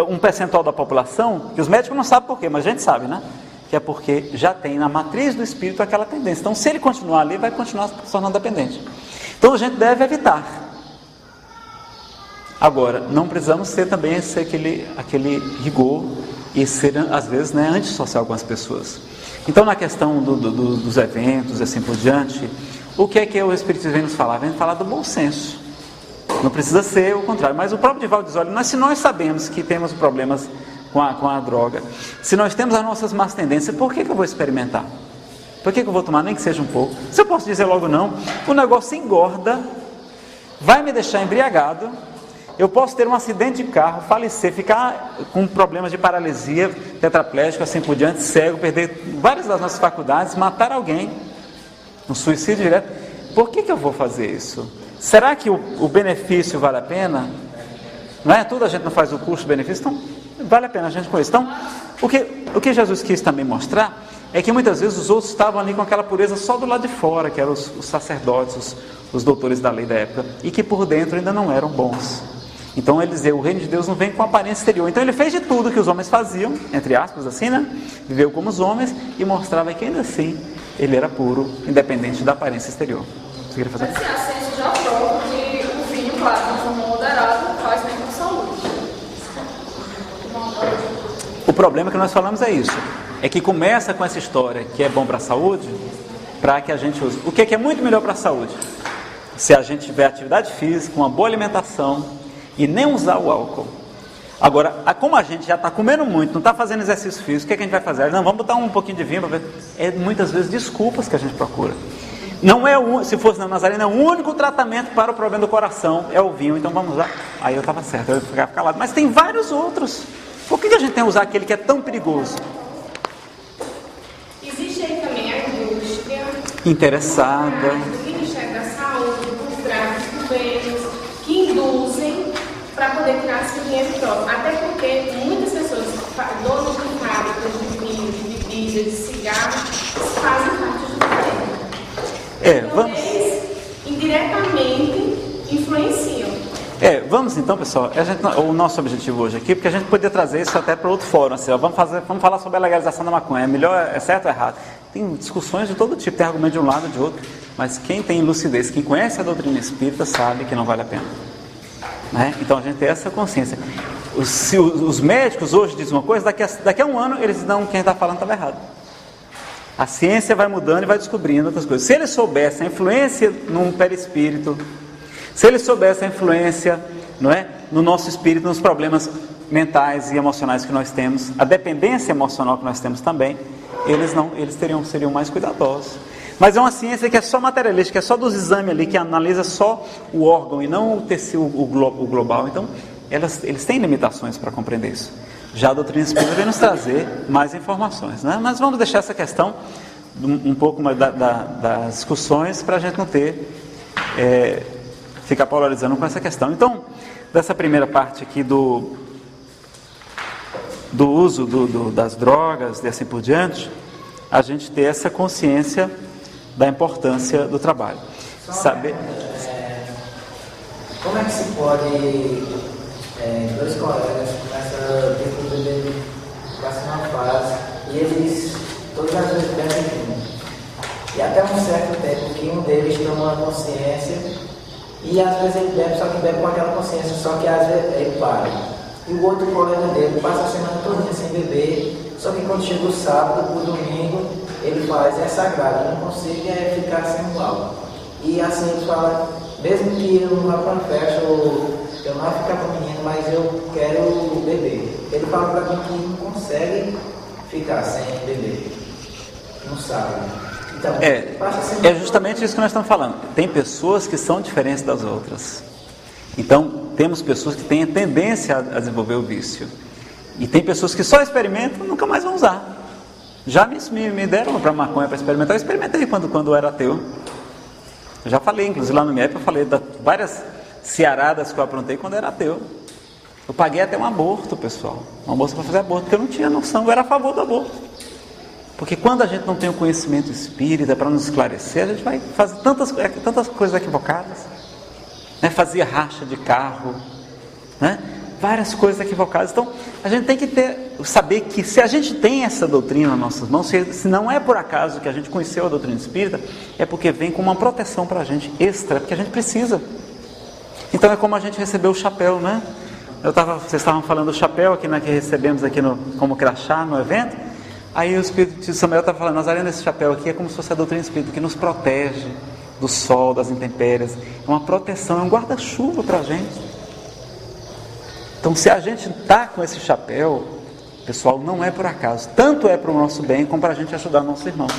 um percentual da população, que os médicos não sabem por quê, mas a gente sabe, né? Que é porque já tem na matriz do espírito aquela tendência. Então, se ele continuar ali, vai continuar se tornando dependente. Então, a gente deve evitar. Agora, não precisamos ser também aquele rigor e ser, às vezes, né, antissocial com as pessoas. Então, na questão dos eventos, assim por diante, o que é que o Espiritismo vem nos falar? Vem falar do bom senso. Não precisa ser o contrário. Mas o próprio Divaldo diz, olha, se nós sabemos que temos problemas com a droga, se nós temos as nossas más tendências, por que eu vou experimentar? Por que eu vou tomar, nem que seja um pouco? Se eu posso dizer logo não, o negócio engorda, vai me deixar embriagado, eu posso ter um acidente de carro, falecer, ficar com problemas de paralisia, tetraplégico, assim por diante, cego, perder várias das nossas faculdades, matar alguém, um suicídio direto. Por que eu vou fazer isso? Será que o benefício vale a pena? Não é? Tudo a gente não faz o custo-benefício, então vale a pena a gente conhecer. Então, o que Jesus quis também mostrar é que muitas vezes os outros estavam ali com aquela pureza só do lado de fora, que eram os sacerdotes, os doutores da lei da época, e que por dentro ainda não eram bons. Então ele dizia, o reino de Deus não vem com aparência exterior. Então ele fez de tudo que os homens faziam, entre aspas, assim, né? Viveu como os homens e mostrava que ainda assim ele era puro, independente da aparência exterior. Você queria fazer? Mas sim, a ciência já prova que o vinho, claro, de forma moderada, faz bem para a saúde. O problema que nós falamos é isso. É que começa com essa história que é bom para a saúde, para que a gente use. O que é muito melhor para a saúde? Se a gente tiver atividade física, uma boa alimentação, e nem usar o álcool. Agora, como a gente já está comendo muito, não está fazendo exercício físico, o que a gente vai fazer? Não, vamos botar um pouquinho de vinho para ver. É muitas vezes desculpas que a gente procura. Não é se fosse na Nazarena, o único tratamento para o problema do coração é o vinho, então vamos usar. Aí eu estava certo, eu ia ficar calado. Mas tem vários outros. Por que a gente tem que usar aquele que é tão perigoso? Existe aí também a indústria interessada do Ministério da Saúde, por trás dos governos, que induzem para poder tirar esse dinheiro próprio. Até porque muitas pessoas, donos de fábricas, de vinho, de bebida, de cigarro, fazem parte do problema. Talvez, indiretamente, influenciam. Vamos então, pessoal, o nosso objetivo hoje aqui, porque a gente poderia trazer isso até para outro fórum, assim, ó, vamos falar sobre a legalização da maconha, é melhor, é certo ou errado? Tem discussões de todo tipo, tem argumento de um lado e de outro, mas quem tem lucidez, quem conhece a doutrina espírita, sabe que não vale a pena. Né? Então a gente tem essa consciência. Os médicos hoje dizem uma coisa, daqui a um ano eles dizem, não, quem está falando estava errado. A ciência vai mudando e vai descobrindo outras coisas. Se eles soubessem a influência num perispírito, se eles soubessem a influência, não é, no nosso espírito, nos problemas mentais e emocionais que nós temos, a dependência emocional que nós temos também, eles seriam mais cuidadosos. Mas é uma ciência que é só materialística, é só dos exames ali, que analisa só o órgão e não o tecido, o global. Então, eles têm limitações para compreender isso. Já a doutrina espírita vem nos trazer mais informações, né? Mas vamos deixar essa questão um pouco mais das discussões para a gente não ficar polarizando com essa questão. Então, dessa primeira parte aqui do uso das drogas e assim por diante, a gente ter essa consciência da importância do trabalho. Saber... como é que se pode, dois colegas começam a ter que beber uma fase e eles todas as vezes bebem juntos. E até um certo tempo que um deles toma uma consciência e às vezes ele bebe, só que bebe com aquela consciência, só que às vezes ele para. E o outro colega dele passa a semana toda sem beber, só que quando chega o sábado, o domingo, ele faz, é sagrado, eu não consigo ficar sem o álcool. E assim ele fala, mesmo que eu não vá para uma festa, ou eu não vou ficar com o menino, mas eu quero beber. Ele fala para mim que não consegue ficar sem beber, não sabe. Então, é justamente isso que nós estamos falando. Tem pessoas que são diferentes das outras. Então, temos pessoas que têm a tendência a desenvolver o vício. E tem pessoas que só experimentam e nunca mais vão usar. Já me deram para maconha para experimentar. Eu experimentei quando eu era ateu. Eu já falei, inclusive lá no MIEP, eu falei de várias cearadas que eu aprontei quando eu era ateu. Eu paguei até um aborto, pessoal. Uma moça para fazer aborto, porque eu não tinha noção, eu era a favor do aborto. Porque quando a gente não tem o conhecimento espírita para nos esclarecer, a gente vai fazer tantas coisas equivocadas. Né? Fazia racha de carro, né? Várias coisas equivocadas. Então, a gente tem que saber que se a gente tem essa doutrina nas nossas mãos, se não é por acaso que a gente conheceu a doutrina espírita, é porque vem com uma proteção para a gente extra, porque a gente precisa. Então é como a gente recebeu o chapéu, né? Vocês estavam falando do chapéu aqui, né, que recebemos aqui como crachá no evento. Aí o Espírito de Samuel estava falando, Nazareno, esse chapéu aqui é como se fosse a doutrina espírita, que nos protege do sol, das intempéries. É uma proteção, é um guarda-chuva para a gente. Então, se a gente está com esse chapéu, pessoal, não é por acaso. Tanto é para o nosso bem, como para a gente ajudar nossos irmãos.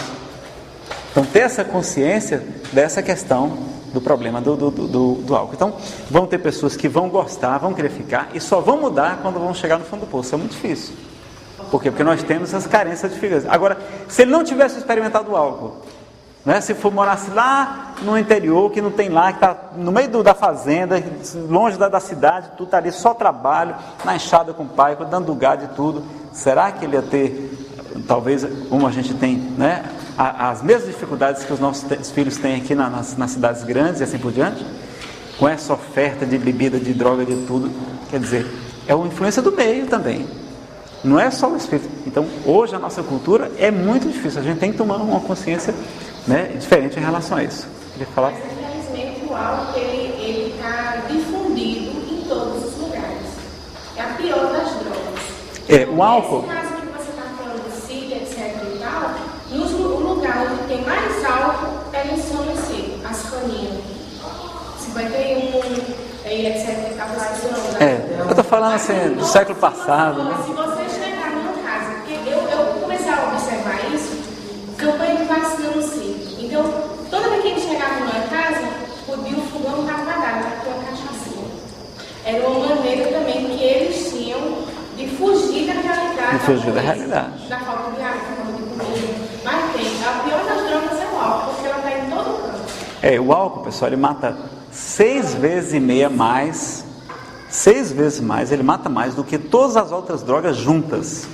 Então, ter essa consciência dessa questão do problema do álcool. Então, vão ter pessoas que vão gostar, vão querer ficar, e só vão mudar quando vão chegar no fundo do poço. Isso é muito difícil. Por quê? Porque nós temos essas carências de figuras. Agora, se ele não tivesse experimentado o álcool, né? Se morasse lá no interior, que não tem lá, que está no meio da fazenda, longe da cidade, tudo está ali, só trabalho, na enxada com o pai, dando gado e tudo, será que ele ia ter, talvez, como a gente tem, né, as mesmas dificuldades que os nossos filhos têm aqui nas cidades grandes e assim por diante? Com essa oferta de bebida, de droga, de tudo, quer dizer, é uma influência do meio também. Não é só o espírito. Então, hoje a nossa cultura é muito difícil. A gente tem que tomar uma consciência, né, diferente em relação a isso. Queria falar? Mas, infelizmente, o álcool ele está difundido em todos os lugares. É a pior das drogas. O álcool... Nesse caso que você está falando do SIDA, etc. e tal, no lugar onde tem mais álcool é no São Luís, as faninhas. 51, etc. A posição. Eu estou falando assim, do século passado, né? Se você chegar numa casa, porque eu comecei a observar isso, campanha de vacina no sítio. Então, toda vez que ele chegava numa casa, o fogão estava apagado, com uma cachaçinha. Era uma maneira também que eles tinham de fugir da realidade. De fugir da realidade. Da falta de água, da falta de comida. Mas a pior das drogas é o álcool, porque ela está em todo canto. O álcool, pessoal, ele mata 6,5 vezes mais, ele mata mais do que todas as outras drogas juntas.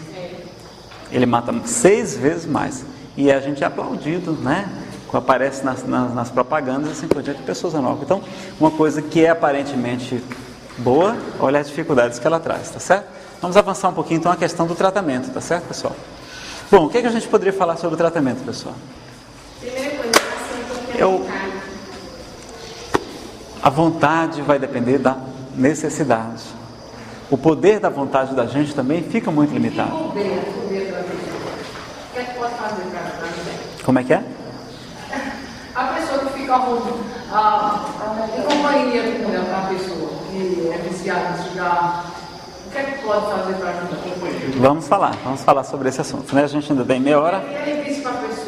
Ele mata 6 vezes mais. E a gente é aplaudido, né? Aparece nas propagandas, assim por diante, de pessoas anônimas. Então, uma coisa que é aparentemente boa, olha as dificuldades que ela traz, tá certo? Vamos avançar um pouquinho então a questão do tratamento, tá certo, pessoal? Bom, o que a gente poderia falar sobre o tratamento, pessoal? Primeira coisa, assim, A vontade vai depender da necessidade. O poder da vontade da gente também fica muito limitado. O poder da vida. O que é que pode fazer para ajudar? Como é que é? A pessoa que fica em companhia com a pessoa que é viciada em cigarro, o que é que pode fazer para ajudar? Vamos falar sobre esse assunto, né? A gente ainda tem meia hora. Ele disse para a pessoa,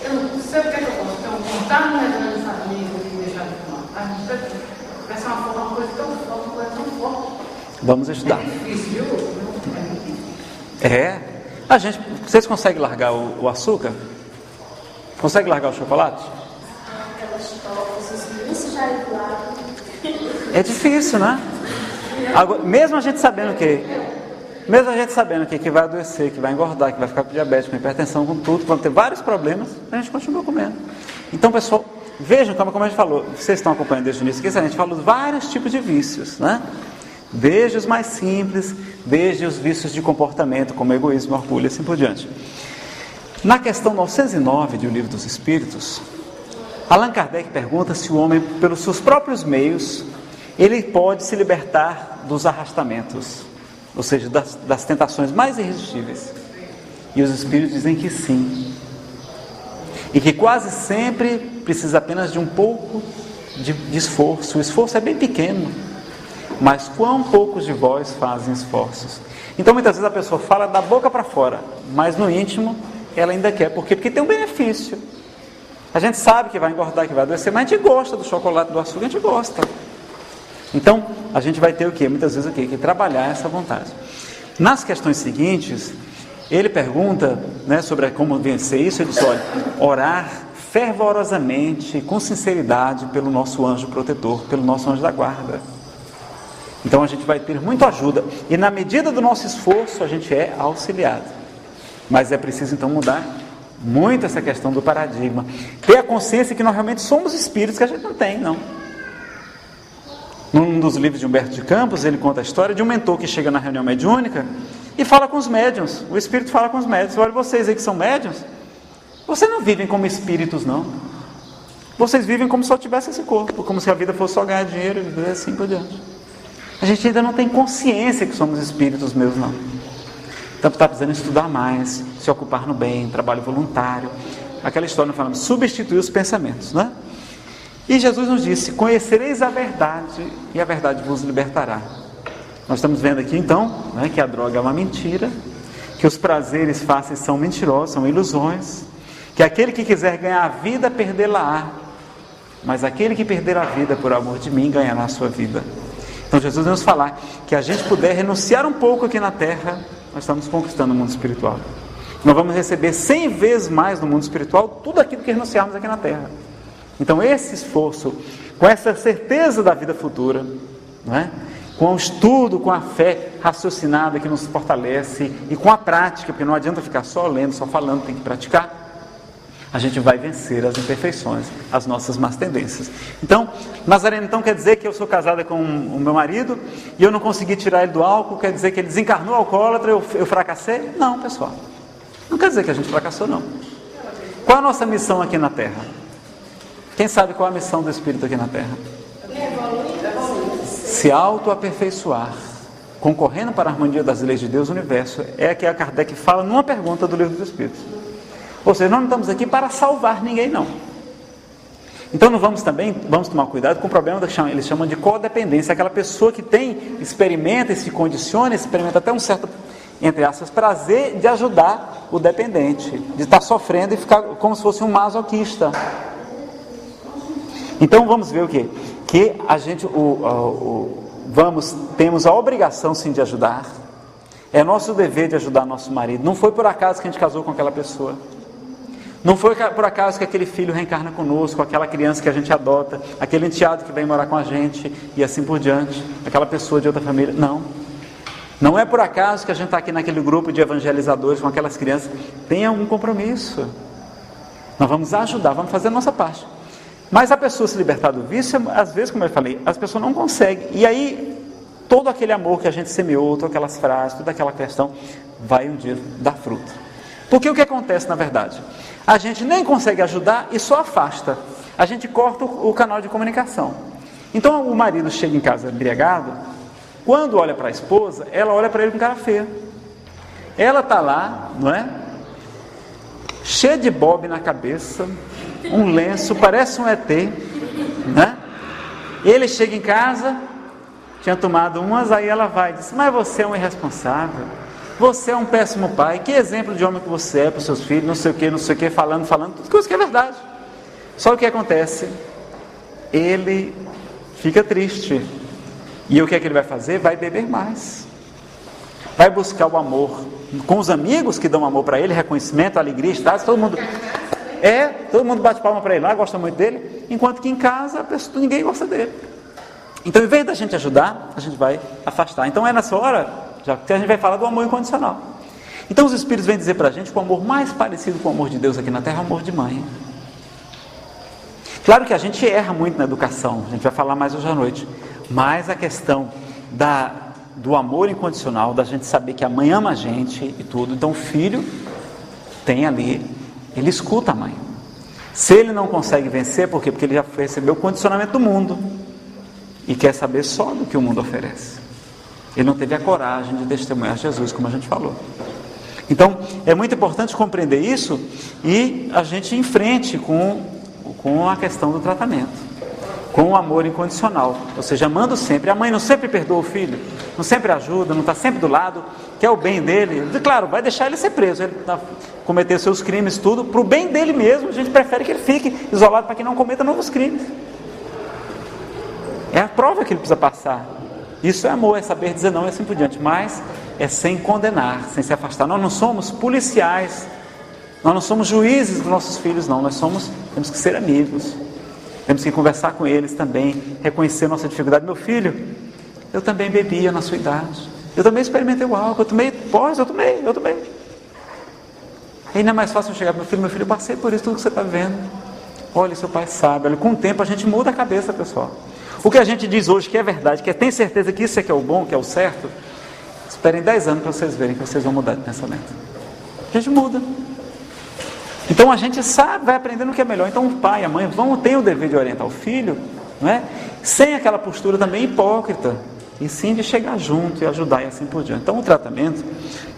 eu não sei o que é que eu posso, então contar no resto dessa amiga e deixar de fumar. Essa é uma coisa tão forte, uma coisa tão forte. Vamos estudar. É difícil, viu? Vocês conseguem largar o açúcar? Consegue largar o chocolate? Aquelas tofas, isso já é claro. É difícil, né? Agora, mesmo a gente sabendo que vai adoecer, que vai engordar, que vai ficar com diabetes, com hipertensão, com tudo, vão ter vários problemas, a gente continua comendo. Então, pessoal, vejam como a gente falou, vocês estão acompanhando desde o início, que a gente falou de vários tipos de vícios, né? Desde os mais simples, desde os vícios de comportamento, como egoísmo, orgulho e assim por diante. Na questão 909 do Livro dos Espíritos, Allan Kardec pergunta se o homem, pelos seus próprios meios, ele pode se libertar dos arrastamentos, ou seja, das tentações mais irresistíveis. E os Espíritos dizem que sim. E que quase sempre precisa apenas de um pouco de esforço. O esforço é bem pequeno, mas quão poucos de vós fazem esforços. Então muitas vezes a pessoa fala da boca para fora, mas no íntimo ela ainda quer. Por quê? Porque tem um benefício. A gente sabe que vai engordar, que vai adoecer, mas a gente gosta do chocolate, do açúcar, a gente gosta. Então, a gente vai ter o quê? Muitas vezes o quê? Que trabalhar essa vontade. Nas questões seguintes, ele pergunta, né, sobre como vencer isso. Ele diz, olha, orar fervorosamente, com sinceridade, pelo nosso anjo protetor, pelo nosso anjo da guarda. Então a gente vai ter muita ajuda. E na medida do nosso esforço, a gente é auxiliado. Mas é preciso então mudar muito essa questão do paradigma. Ter a consciência que nós realmente somos espíritos, que a gente não tem, não. Num dos livros de Humberto de Campos, ele conta a história de um mentor que chega na reunião mediúnica e fala com os médiuns. O espírito fala com os médiuns. Olha, vocês aí que são médiuns, vocês não vivem como espíritos, não. Vocês vivem como se só tivesse esse corpo, como se a vida fosse só ganhar dinheiro e viver assim por diante. A gente ainda não tem consciência que somos espíritos meus, não. Então está precisando estudar mais, se ocupar no bem, trabalho voluntário. Aquela história nós falamos, substituir os pensamentos, né? E Jesus nos disse, conhecereis a verdade e a verdade vos libertará. Nós estamos vendo aqui então, né, que a droga é uma mentira, que os prazeres fáceis são mentirosos, são ilusões, que aquele que quiser ganhar a vida, perdê-la-á, mas aquele que perder a vida por amor de mim, ganhará a sua vida. Então Jesus vai nos falar que a gente puder renunciar um pouco aqui na terra, nós estamos conquistando o mundo espiritual. Nós vamos receber 100 vezes mais no mundo espiritual tudo aquilo que renunciarmos aqui na terra. Então esse esforço, com essa certeza da vida futura, não é? Com o estudo, com a fé raciocinada que nos fortalece e com a prática, porque não adianta ficar só lendo, só falando, tem que praticar, a gente vai vencer as imperfeições, as nossas más tendências. Então, Nazareno, então quer dizer que eu sou casada com o meu marido e eu não consegui tirar ele do álcool, quer dizer que ele desencarnou alcoólatra, eu fracassei? Não, pessoal. Não quer dizer que a gente fracassou, não. Qual a nossa missão aqui na Terra? Quem sabe qual a missão do Espírito aqui na Terra? Se auto-aperfeiçoar, concorrendo para a harmonia das leis de Deus no universo, é a que a Kardec fala numa pergunta do Livro dos Espíritos. Ou seja, nós não estamos aqui para salvar ninguém, não. Então vamos tomar cuidado com o problema que eles chamam de codependência, aquela pessoa que experimenta e se condiciona, experimenta até um certo, entre aspas, prazer de ajudar o dependente, de estar sofrendo e ficar como se fosse um masoquista. Então vamos ver o quê? Que a gente temos a obrigação sim de ajudar. É nosso dever de ajudar nosso marido. Não foi por acaso que a gente casou com aquela pessoa. Não foi por acaso que aquele filho reencarna conosco, aquela criança que a gente adota, aquele enteado que vem morar com a gente e assim por diante, aquela pessoa de outra família. Não. Não é por acaso que a gente está aqui naquele grupo de evangelizadores com aquelas crianças. Tem algum compromisso. Nós vamos ajudar, vamos fazer a nossa parte. Mas a pessoa se libertar do vício, às vezes, como eu falei, as pessoas não conseguem. E aí, todo aquele amor que a gente semeou, todas aquelas frases, toda aquela questão, vai um dia dar fruto. Porque o que acontece na verdade? A gente nem consegue ajudar e só afasta. A gente corta o canal de comunicação. Então o marido chega em casa embriagado, quando olha para a esposa, ela olha para ele com cara feia. Ela está lá, não é? Cheia de bobe na cabeça, um lenço, parece um ET, né? Ele chega em casa, tinha tomado umas, aí ela vai e diz: mas você é um irresponsável, você é um péssimo pai, que exemplo de homem que você é para os seus filhos, não sei o que, falando, tudo coisa que é verdade. Só o que acontece? Ele fica triste. E o que é que ele vai fazer? Vai beber mais. Vai buscar o amor com os amigos que dão amor para ele, reconhecimento, alegria, status, todo mundo bate palma para ele lá, gosta muito dele, enquanto que em casa ninguém gosta dele. Então, em vez da gente ajudar, a gente vai afastar. Então é nessa hora já que a gente vai falar do amor incondicional. Então os Espíritos vêm dizer para a gente que o amor mais parecido com o amor de Deus aqui na Terra é o amor de mãe. Claro que a gente erra muito na educação, a gente vai falar mais hoje à noite, mas a questão do amor incondicional, da gente saber que a mãe ama a gente e tudo, então o filho tem ali, ele escuta a mãe. Se ele não consegue vencer, por quê? Porque ele já recebeu o condicionamento do mundo e quer saber só do que o mundo oferece. Ele não teve a coragem de testemunhar Jesus, como a gente falou. Então, é muito importante compreender isso e a gente ir em frente com a questão do tratamento, com o amor incondicional, ou seja, amando sempre. A mãe não sempre perdoa o filho, não sempre ajuda, não está sempre do lado, quer o bem dele. Claro, vai deixar ele ser preso, ele cometer seus crimes, tudo, para o bem dele mesmo. A gente prefere que ele fique isolado para que não cometa novos crimes. É a prova que ele precisa passar. Isso é amor, é saber dizer não e assim por diante, mas é sem condenar, sem se afastar. Nós não somos policiais, nós não somos juízes dos nossos filhos, não. Temos que ser amigos, temos que conversar com eles também, reconhecer nossa dificuldade. Meu filho, eu também bebia na sua idade, eu também experimentei o álcool, eu tomei. Ainda é mais fácil eu chegar para meu filho, eu passei por isso, tudo que você está vendo. Olha, seu pai sabe. Olha, com o tempo a gente muda a cabeça, pessoal. O que a gente diz hoje que é verdade, que tem certeza que isso é que é o bom, que é o certo, esperem 10 anos para vocês verem que vocês vão mudar de pensamento. A gente muda. Então a gente sabe, vai aprendendo o que é melhor. Então o pai e a mãe tem o dever de orientar o filho, não é? Sem aquela postura também hipócrita, e sim de chegar junto e ajudar e assim por diante. Então o tratamento,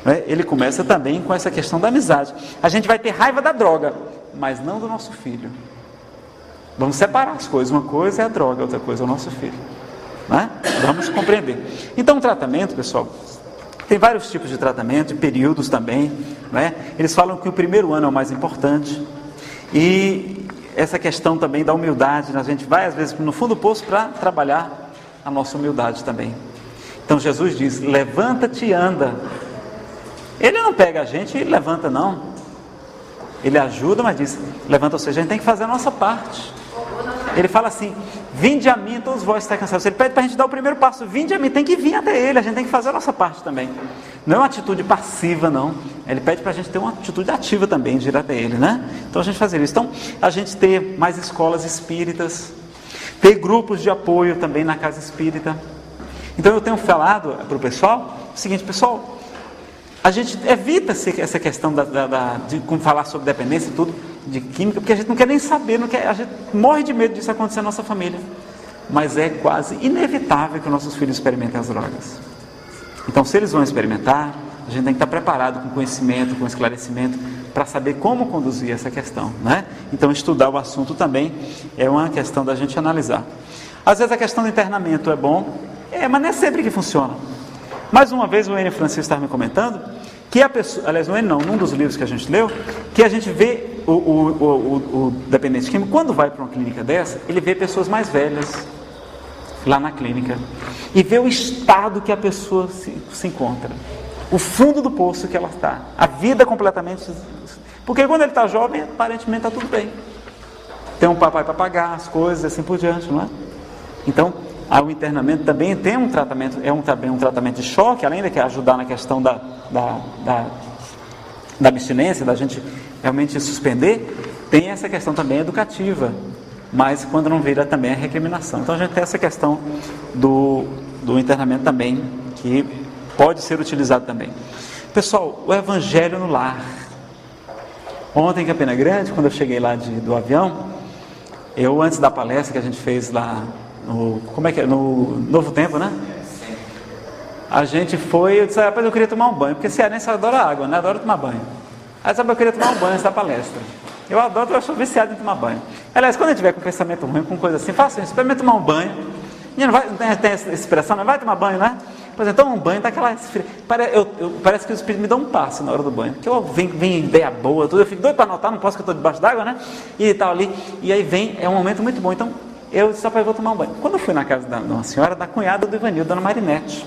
né, ele começa também com essa questão da amizade. A gente vai ter raiva da droga, mas não do nosso filho. Vamos separar as coisas. Uma coisa é a droga, outra coisa é o nosso filho, né? Vamos compreender. Então o tratamento, pessoal, tem vários tipos de tratamento, períodos também, né? Eles falam que o primeiro ano é o mais importante, e essa questão também da humildade, a gente vai às vezes no fundo do poço para trabalhar a nossa humildade também. Então Jesus diz: levanta-te e anda. Ele não pega a gente e levanta, não. Ele ajuda, mas diz levanta, ou seja, a gente tem que fazer a nossa parte. Ele fala assim: vinde a mim, todos vós estáis cansados. Ele pede para a gente dar o primeiro passo: vinde a mim, tem que vir até ele, a gente tem que fazer a nossa parte também. Não é uma atitude passiva, não. Ele pede para a gente ter uma atitude ativa também, de ir até ele, né? Então a gente fazer isso. Então, a gente ter mais escolas espíritas, ter grupos de apoio também na casa espírita. Então eu tenho falado para o pessoal o seguinte: pessoal, a gente evita essa questão de como falar sobre dependência e tudo, de química, porque a gente não quer nem saber, a gente morre de medo disso acontecer na nossa família. Mas é quase inevitável que os nossos filhos experimentem as drogas. Então, se eles vão experimentar, a gente tem que estar preparado com conhecimento, com esclarecimento, para saber como conduzir essa questão, né? Então, estudar o assunto também é uma questão da gente analisar. Às vezes a questão do internamento é bom, mas não é sempre que funciona. Mais uma vez o N. Francisco estava me comentando que a pessoa, aliás, num dos livros que a gente leu, que a gente vê o dependente químico, quando vai para uma clínica dessa, ele vê pessoas mais velhas lá na clínica e vê o estado que a pessoa se encontra, o fundo do poço que ela está, a vida completamente Porque quando ele está jovem, aparentemente está tudo bem. Tem um papai para pagar as coisas, assim por diante, não é? Então, o internamento também tem um tratamento, também um tratamento de choque, além de que ajudar na questão da abstinência, da gente realmente suspender, tem essa questão também educativa, mas quando não vira também a recriminação. Então a gente tem essa questão do internamento também, que pode ser utilizado também. Pessoal, o evangelho no lar. Ontem em Campina Grande, quando eu cheguei lá do avião, antes da palestra que a gente fez lá no Novo Tempo, né? A gente foi, eu disse, rapaz, eu queria tomar um banho, porque cearense adora água, né? Adora tomar banho. Aí sabe, eu queria tomar um banho antes da palestra. Eu sou viciado em tomar banho. Aliás, quando a gente tiver com pensamento ruim, com coisa assim, faça isso, experimenta tomar um banho. E não tem essa expressão, não vai tomar banho, né? Pois então, um banho dá aquela... Parece que o Espírito me dá um passo na hora do banho. Porque eu vem ideia boa, tudo, eu fico doido para anotar, não posso que eu estou debaixo d'água, né? E tal ali. E aí é um momento muito bom. Então, eu disse, rapaz, eu vou tomar um banho. Quando eu fui na casa de uma senhora, da cunhada do Ivanildo, dona Marinete.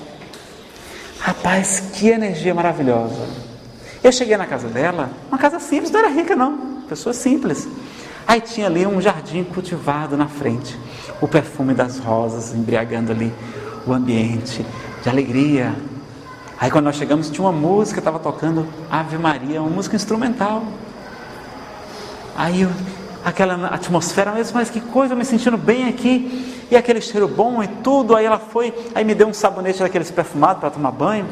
Rapaz, que energia maravilhosa. Eu cheguei na casa dela, uma casa simples, não era rica não, pessoa simples. Aí tinha ali um jardim cultivado na frente, o perfume das rosas embriagando ali o ambiente de alegria. Aí quando nós chegamos tinha uma música, estava tocando Ave Maria, uma música instrumental. Aí aquela atmosfera mesmo, mas que coisa, eu me sentindo bem aqui, e aquele cheiro bom e tudo. Aí ela foi, aí me deu um sabonete daqueles perfumados para tomar banho,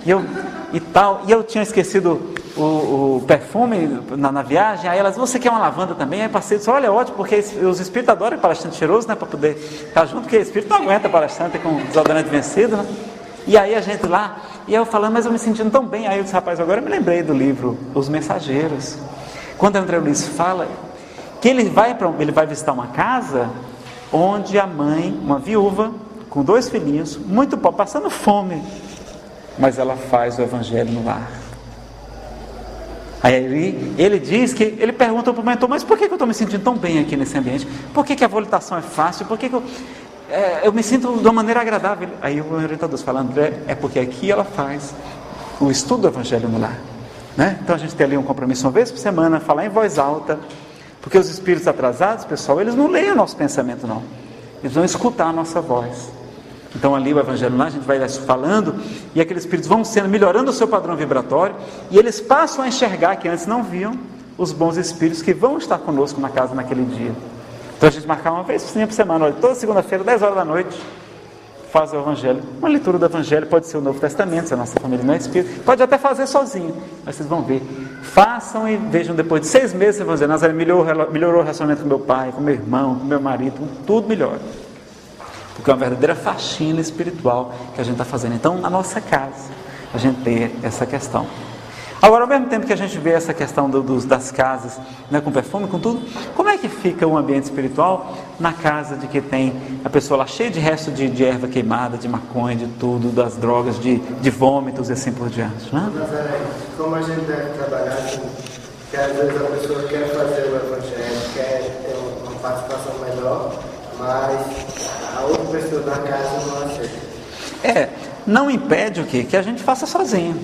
e eu tinha esquecido o perfume na viagem. Aí elas, você quer uma lavanda também? Aí passei e disse, olha, ótimo, porque os espíritos adoram palestrante cheiroso, né, para poder estar junto, porque o espírito não aguenta palestrante com desodorante vencido, né? E aí a gente lá, e eu falando, mas eu me sentindo tão bem. Aí eu disse, rapaz, agora eu me lembrei do livro Os Mensageiros, quando André Luiz fala que ele vai visitar uma casa onde a mãe, uma viúva, com 2 filhinhos, muito pobre, passando fome, mas ela faz o evangelho no lar. Aí ele diz que, ele pergunta para o mentor, mas por que eu estou me sentindo tão bem aqui nesse ambiente? Por que a volitação é fácil? Por que eu me sinto de uma maneira agradável? Aí o orientador fala, André, é porque aqui ela faz o estudo do evangelho no lar, né? Então a gente tem ali um compromisso uma vez por semana, falar em voz alta, porque os espíritos atrasados, pessoal, eles não leem o nosso pensamento não, eles vão escutar a nossa voz. Então ali o evangelho lá, a gente vai falando, e aqueles espíritos vão melhorando o seu padrão vibratório, e eles passam a enxergar, que antes não viam, os bons espíritos que vão estar conosco na casa naquele dia. Então a gente marcar uma vez por semana, olha, toda segunda-feira, 10 horas da noite, faz o evangelho. Uma leitura do evangelho pode ser o Novo Testamento, se a nossa família não é espírita, pode até fazer sozinho, mas vocês vão ver. Façam e vejam depois de 6 meses, vocês vão dizer, Nazaré melhorou o relacionamento com meu pai, com meu irmão, com meu marido, tudo melhora. Porque é uma verdadeira faxina espiritual que a gente está fazendo. Então, na nossa casa, a gente tem essa questão. Agora, ao mesmo tempo que a gente vê essa questão das casas, né, com perfume, com tudo, como é que fica o ambiente espiritual na casa de que tem a pessoa lá cheia de resto de erva queimada, de maconha, de tudo, das drogas, de vômitos e assim por diante, né? Como a gente deve trabalhar com que às vezes a pessoa quer fazer o evangelho, quer ter uma participação melhor, mas a outra pessoa da casa não aceita. Não impede o quê? Que a gente faça sozinho.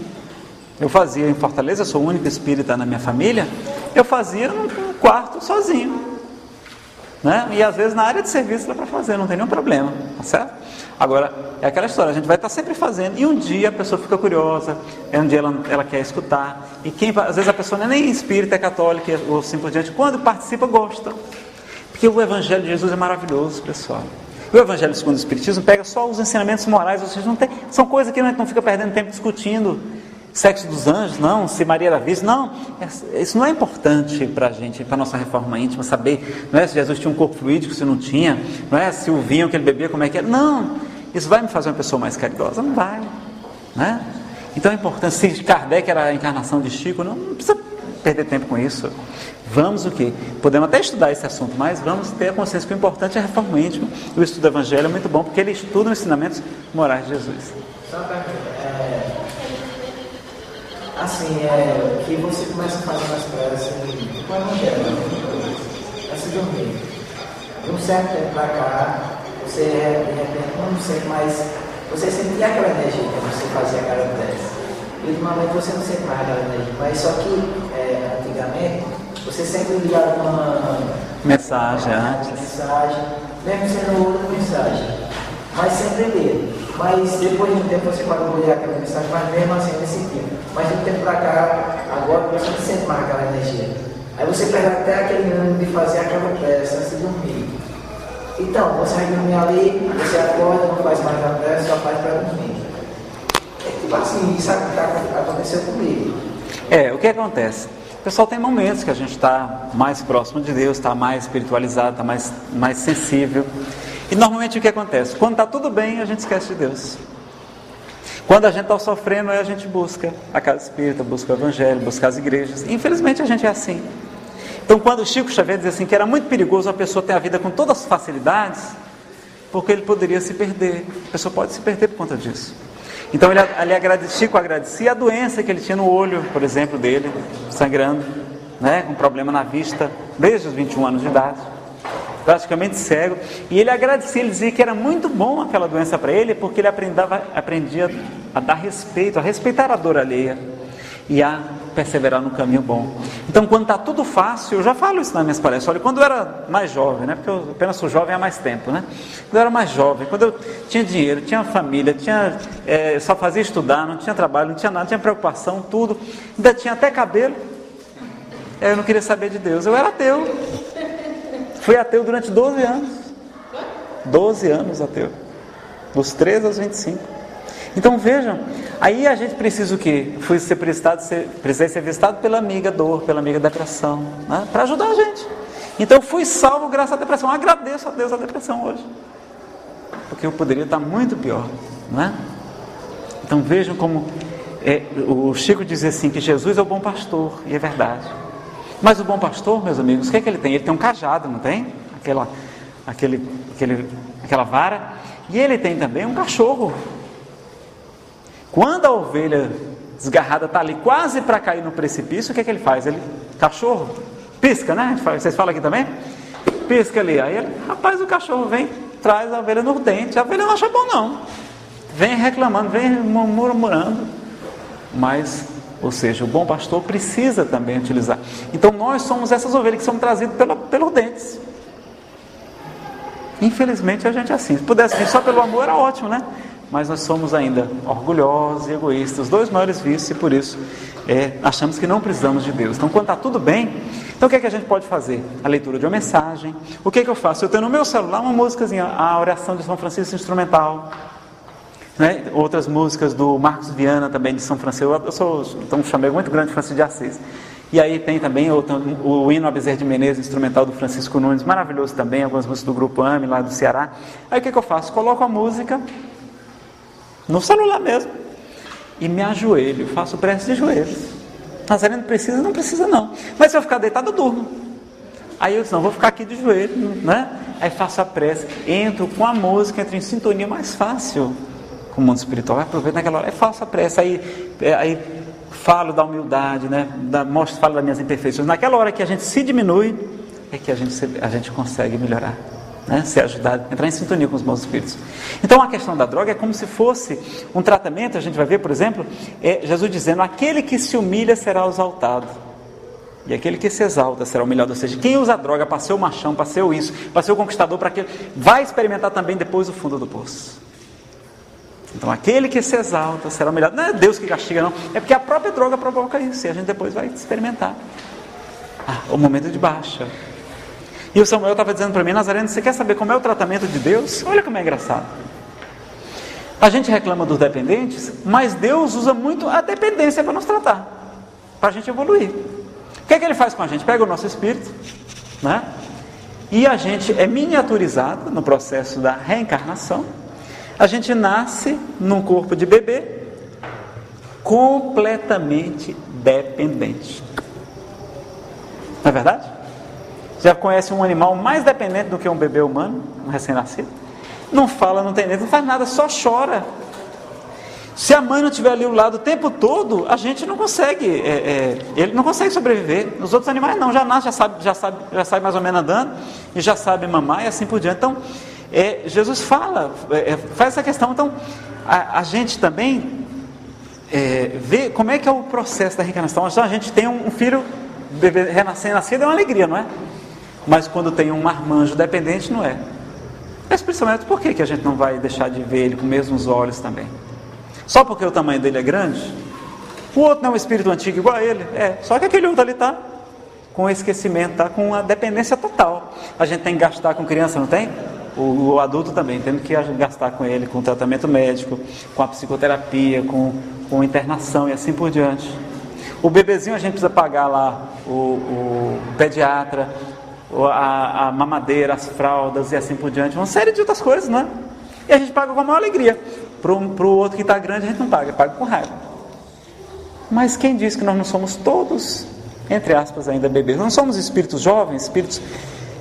Eu fazia em Fortaleza, eu sou o único espírita na minha família, eu fazia no quarto sozinho, né? E às vezes na área de serviço dá para fazer, não tem nenhum problema, tá certo? Agora, é aquela história, a gente vai estar sempre fazendo, e um dia a pessoa fica curiosa, um dia ela quer escutar, e às vezes a pessoa não é nem espírita, é católica, ou assim por diante, quando participa, gosta. Porque o Evangelho de Jesus é maravilhoso, pessoal. O Evangelho segundo o Espiritismo pega só os ensinamentos morais, ou seja, não tem, são coisas que a gente não fica perdendo tempo discutindo. Sexo dos anjos, não, se Maria era virgem, não, isso não é importante para a gente, para a nossa reforma íntima, saber, não é se Jesus tinha um corpo fluídico, se não tinha, não é se o vinho que ele bebia, como é que era, não, isso vai me fazer uma pessoa mais caridosa? Não vai, né? Então é importante, se Kardec era a encarnação de Chico, não precisa perder tempo com isso. Vamos o quê? Podemos até estudar esse assunto, mas vamos ter a consciência que o importante é a reforma íntima. O estudo do Evangelho é muito bom, porque ele estuda os ensinamentos morais de Jesus. Só uma pergunta, que você começa a fazer umas coisas assim, com o Evangelho, antes de dormir. De um certo tempo para cá, você de repente, não sei, mas você sentia aquela energia quando você fazia aquela tese. E ultimamente você não sente mais aquela energia, mas só que antigamente casamento, você sempre ligar uma Mensagem antes. mensagem, mesmo sendo outra mensagem, mas sempre ler. Mas depois de um tempo você pode ler aquela mensagem, mas mesmo assim nesse tempo. Mas de um tempo para cá, agora você não sente mais aquela energia. Aí você perde até aquele ânimo de fazer aquela prece antes de dormir. Então, você vai dormir ali, você acorda, não faz mais a prece, só faz para dormir. É tipo assim, isso aconteceu comigo. O que acontece? Pessoal, tem momentos que a gente está mais próximo de Deus, está mais espiritualizado, está mais sensível. E normalmente o que acontece? Quando está tudo bem, a gente esquece de Deus. Quando a gente está sofrendo, a gente busca a casa espírita, busca o evangelho, busca as igrejas. Infelizmente a gente é assim. Então quando o Chico Xavier diz assim que era muito perigoso a pessoa ter a vida com todas as facilidades, porque ele poderia se perder. A pessoa pode se perder por conta disso. Então Chico agradecia a doença que ele tinha no olho, por exemplo, dele, sangrando, né, com problema na vista, desde os 21 anos de idade, praticamente cego. E ele agradecia, ele dizia que era muito bom aquela doença para ele, porque ele aprendia a dar respeito, a respeitar a dor alheia e a perseverar no caminho bom. Então quando está tudo fácil, eu já falo isso nas minhas palestras, olha, quando eu era mais jovem, né, porque eu apenas sou jovem há mais tempo, né? Quando eu era mais jovem, quando eu tinha dinheiro, tinha família, só fazia estudar, não tinha trabalho, não tinha nada, não tinha preocupação, tudo, ainda tinha até cabelo, eu não queria saber de Deus, eu era ateu. Fui ateu durante 12 anos. 12 anos ateu. Dos 13 aos 25. Então vejam, aí a gente precisa o quê? Precisei ser visitado pela amiga dor, pela amiga depressão, né? Para ajudar a gente. Então eu fui salvo graças à depressão. Agradeço a Deus a depressão hoje. Porque eu poderia estar muito pior, não é? Então vejam como o Chico dizia assim, que Jesus é o bom pastor, e é verdade. Mas o bom pastor, meus amigos, o que é que ele tem? Ele tem um cajado, não tem? Aquela vara. E ele tem também um cachorro. Quando a ovelha desgarrada está ali quase para cair no precipício, o que é que ele faz? Cachorro, pisca, né? Vocês falam aqui também? Pisca ali. Aí rapaz, o cachorro vem, traz a ovelha no dente. A ovelha não acha bom não. Vem reclamando, vem murmurando. Mas, ou seja, o bom pastor precisa também utilizar. Então nós somos essas ovelhas que somos trazidas pelos dentes. Infelizmente a gente é assim. Se pudesse vir só pelo amor era ótimo, né? Mas nós somos ainda orgulhosos e egoístas, os dois maiores vícios, e por isso achamos que não precisamos de Deus. Então quando está tudo bem, então o que é que a gente pode fazer? A leitura de uma mensagem. O que é que eu faço? Eu tenho no meu celular uma músicazinha, a oração de São Francisco instrumental, né? Outras músicas do Marcos Viana também de São Francisco. Eu sou um chamego muito grande de Francisco de Assis. E aí tem também o hino a Bezerra de Menezes, instrumental do Francisco Nunes, maravilhoso também, algumas músicas do Grupo AME lá do Ceará. Aí o que é que eu faço? Coloco a música no celular mesmo e me ajoelho, faço prece de joelhos. Nazareno precisa? Não precisa não. Mas se eu ficar deitado, eu durmo. Aí eu disse, não, vou ficar aqui de joelho, né? Aí faço a prece, entro com a música, entro em sintonia mais fácil com o mundo espiritual. Aproveito naquela hora, faço a prece, aí falo da humildade, né? Falo das minhas imperfeições. Naquela hora que a gente se diminui, é que a gente consegue melhorar, né? Ser ajudado, entrar em sintonia com os bons espíritos. Então a questão da droga é como se fosse um tratamento. A gente vai ver, por exemplo, Jesus dizendo, aquele que se humilha será exaltado, e aquele que se exalta será humilhado. Ou seja, quem usa droga para ser o machão, para ser o isso, para ser o conquistador, para aquele, vai experimentar também depois o fundo do poço. Então aquele que se exalta será humilhado. Não é Deus que castiga não, é porque a própria droga provoca isso, e a gente depois vai experimentar o momento de baixa. E o Samuel estava dizendo para mim, Nazareno, você quer saber como é o tratamento de Deus? Olha como é engraçado. A gente reclama dos dependentes, mas Deus usa muito a dependência para nos tratar, para a gente evoluir. O que é que ele faz com a gente? Pega o nosso espírito, né? E a gente é miniaturizado no processo da reencarnação. A gente nasce num corpo de bebê completamente dependente. Não é verdade? Já conhece um animal mais dependente do que um bebê humano, um recém-nascido? Não fala, não tem dente, não faz nada, só chora. Se a mãe não estiver ali ao lado o tempo todo, a gente não consegue, ele não consegue sobreviver. Os outros animais não, já nasce, já sabe mais ou menos andando, e já sabe mamar e assim por diante. Então, Jesus faz essa questão. Então a gente também vê como é que é o processo da reencarnação. Então, a gente tem um filho bebê recém-nascido é uma alegria, não é? Mas quando tem um marmanjo dependente, não é. Especialmente por que a gente não vai deixar de ver ele com os mesmos olhos também? Só porque o tamanho dele é grande? O outro não é um espírito antigo igual a ele? Só que aquele outro ali está com esquecimento, está com a dependência total. A gente tem que gastar com criança, não tem? O adulto também, temos que gastar com ele, com tratamento médico, com a psicoterapia, com internação e assim por diante. O bebezinho a gente precisa pagar lá o pediatra, a mamadeira, as fraldas e assim por diante, uma série de outras coisas, né? E a gente paga com a maior alegria. Para o outro que está grande a gente não paga, paga com raiva. Mas quem diz que nós não somos todos, entre aspas, ainda bebês? Não somos espíritos jovens, espíritos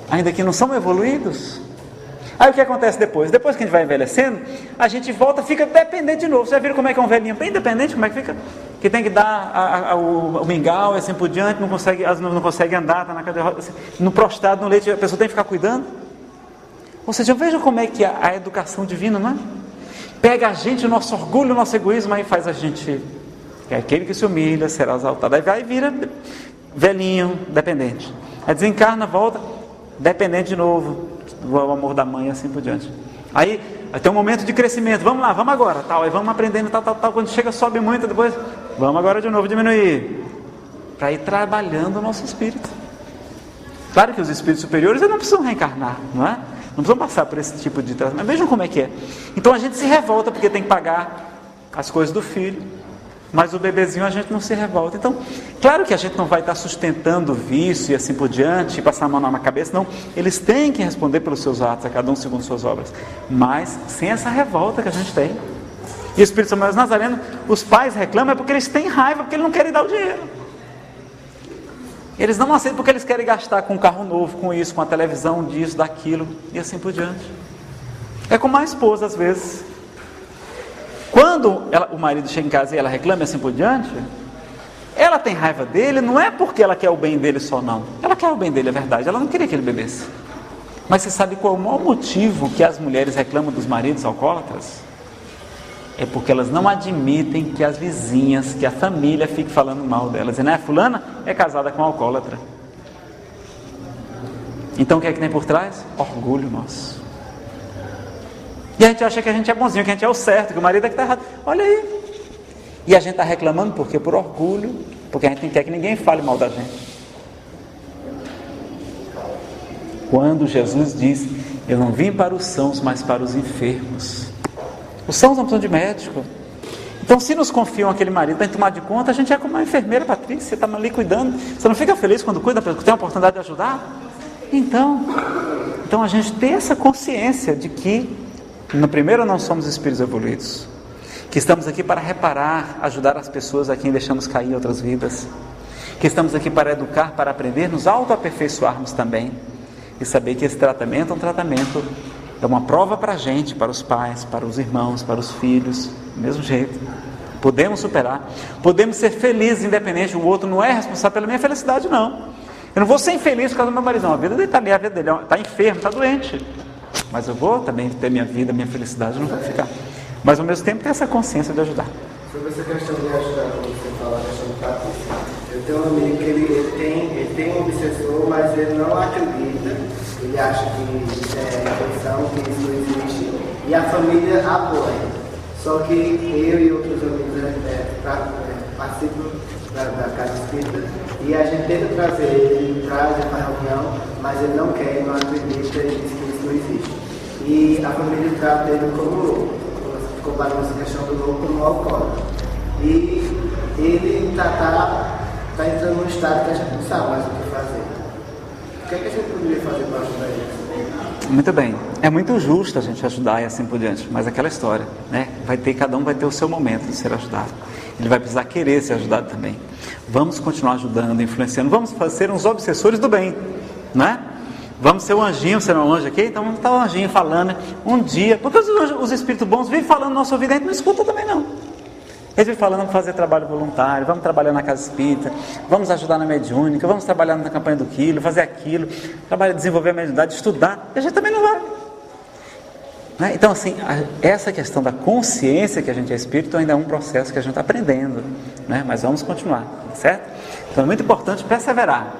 ainda que não são evoluídos? Aí o que acontece depois? Depois que a gente vai envelhecendo, a gente volta, fica dependente de novo. Você já viram como é que é um velhinho bem dependente? Como é que fica? Que tem que dar o mingau e assim por diante, não consegue andar, está na cadeira, assim, no prostrado, no leite, a pessoa tem que ficar cuidando. Ou seja, vejam como é que a educação divina, não é? Pega a gente, o nosso orgulho, o nosso egoísmo, aí faz a gente, aquele que se humilha será exaltado. Aí vai e vira velhinho, dependente. Aí desencarna, volta, dependente de novo, do amor da mãe e assim por diante. Aí tem um momento de crescimento, vamos lá, vamos agora, tal, aí vamos aprendendo, tal, quando chega sobe muito, depois, vamos agora de novo diminuir, para ir trabalhando o nosso espírito. Claro que os espíritos superiores não precisam reencarnar, não é? Não precisam passar por esse tipo de tratamento, mas vejam como é que é. Então a gente se revolta porque tem que pagar as coisas do filho, mas o bebezinho a gente não se revolta. Então, claro que a gente não vai estar sustentando o vício e assim por diante, e passar a mão na cabeça, não. Eles têm que responder pelos seus atos, a cada um segundo suas obras, mas sem essa revolta que a gente tem. E o Espírito Santo Nazareno, os pais reclamam porque eles têm raiva, porque eles não querem dar o dinheiro. Eles não aceitam porque eles querem gastar com um carro novo, com isso, com a televisão, disso, daquilo, e assim por diante. É como a esposa às vezes. Quando o marido chega em casa e ela reclama e assim por diante, ela tem raiva dele, não é porque ela quer o bem dele só não. Ela quer o bem dele, é verdade, ela não queria que ele bebesse. Mas você sabe qual é o maior motivo que as mulheres reclamam dos maridos alcoólatras? É porque elas não admitem que as vizinhas, que a família fique falando mal delas. Dizendo, fulana é casada com um alcoólatra. Então o que é que tem por trás? Orgulho nosso. E a gente acha que a gente é bonzinho, que a gente é o certo, que o marido é que está errado. Olha aí. E a gente está reclamando por quê? Por orgulho, porque a gente não quer que ninguém fale mal da gente. Quando Jesus diz, eu não vim para os sãos, mas para os enfermos. Os sãos não precisam de médico. Então se nos confiam aquele marido para tomar de conta, a gente é como uma enfermeira, Patrícia, você está ali cuidando. Você não fica feliz quando cuida, porque tem a oportunidade de ajudar? Então a gente tem essa consciência de que no primeiro não somos espíritos evoluídos, que estamos aqui para reparar, ajudar as pessoas a quem deixamos cair em outras vidas, que estamos aqui para educar, para aprender, nos autoaperfeiçoarmos também, e saber que esse tratamento é uma prova para a gente, para os pais, para os irmãos, para os filhos, do mesmo jeito. Podemos superar, podemos ser felizes, independente, o outro não é responsável pela minha felicidade, não. Eu não vou ser infeliz por causa do meu marido, não. A vida dele está ali, a vida dele está enfermo, está doente. Mas eu vou também ter minha vida, minha felicidade, eu não vou ficar. Mas ao mesmo tempo ter essa consciência de ajudar. Sobre essa questão de ajudar, como você fala, a questão do Patrícia. Eu tenho um amigo que ele tem um obsessor, mas ele não acredita. Ele acha que é intenção, que isso não existe. E a família apoia. Só que eu e outros amigos participam da casa espírita e a gente tenta trazer ele, traz para a reunião, mas ele não quer, não acredita, ele diz que isso não existe. E a família trata ele como louco, comparando essa questão do louco como alcoólatra. E ele está entrando num estado que a gente não sabe mais o que fazer. O que é que a gente poderia fazer para ajudar ele? Muito bem, é muito justo a gente ajudar e assim por diante, mas aquela história, né? Cada um vai ter o seu momento de ser ajudado. Ele vai precisar querer ser ajudado também. Vamos continuar ajudando, influenciando, vamos ser uns obsessores do bem, né? Vamos ser um anjinho, ser um anjo aqui, então vamos estar um anjinho falando um dia, porque os espíritos bons vêm falando no nosso ouvido, a gente não escuta também não. Eles vêm falando, vamos fazer trabalho voluntário, vamos trabalhar na casa espírita, vamos ajudar na mediúnica, vamos trabalhar na campanha do quilo, fazer aquilo, desenvolver a mediunidade, estudar, e a gente também não vai. Né? Então assim, essa questão da consciência que a gente é espírito ainda é um processo que a gente está aprendendo, né? Mas vamos continuar, certo? Então é muito importante perseverar,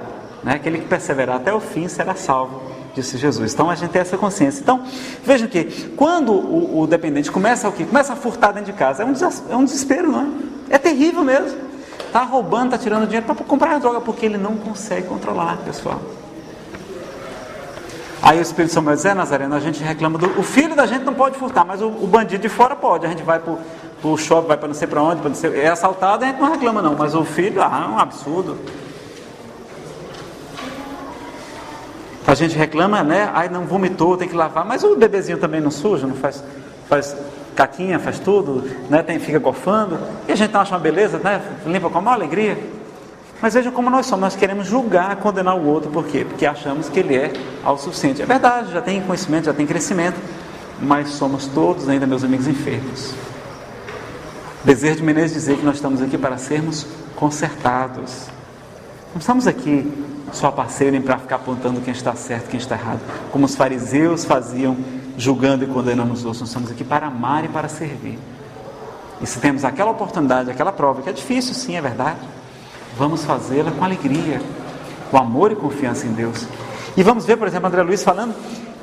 né? Aquele que perseverar até o fim será salvo, disse Jesus. Então a gente tem essa consciência. Então vejam que quando o dependente começa a furtar dentro de casa, é um desespero, não é? É terrível mesmo. Está roubando, está tirando dinheiro para comprar a droga, porque ele não consegue controlar, pessoal. Aí o Espírito Santo vai dizer, Nazareno, a gente reclama o filho da gente não pode furtar, mas o bandido de fora pode. A gente vai para o shopping, vai para não sei para onde, é assaltado, a gente não reclama não, mas o filho, é um absurdo. A gente reclama, né? Aí não vomitou, tem que lavar, mas o bebezinho também não suja, não faz caquinha, faz tudo, né? Fica gofando, e a gente acha uma beleza, né? Limpa com a maior alegria. Mas vejam como nós somos, nós queremos julgar, condenar o outro, por quê? Porque achamos que ele é autossuficiente. É verdade, já tem conhecimento, já tem crescimento, mas somos todos ainda, meus amigos, enfermos. Bezerra de Menezes dizer que nós estamos aqui para sermos consertados. Não estamos aqui só a passeio para ficar apontando quem está certo, quem está errado, como os fariseus faziam, julgando e condenando os outros. Nós estamos aqui para amar e para servir. E se temos aquela oportunidade, aquela prova, que é difícil, sim, é verdade, vamos fazê-la com alegria, com amor e confiança em Deus. E vamos ver, por exemplo, André Luiz falando,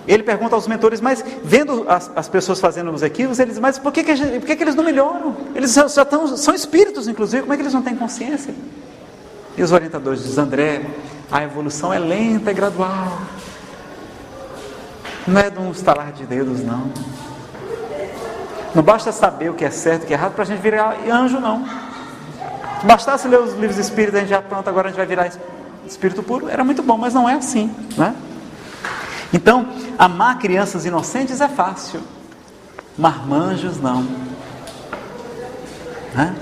ele pergunta aos mentores, mas vendo as pessoas fazendo os equívocos, eles dizem, mas por que eles não melhoram? Eles são espíritos, inclusive, como é que eles não têm consciência? E os orientadores dizem, André, a evolução é lenta e gradual. Não é de um estalar de dedos, não. Não basta saber o que é certo e o que é errado para a gente virar anjo, não. Se bastasse ler os livros espíritas, a gente já pronto, agora a gente vai virar espírito puro, era muito bom, mas não é assim, né? Então, amar crianças inocentes é fácil, marmanjos não, né?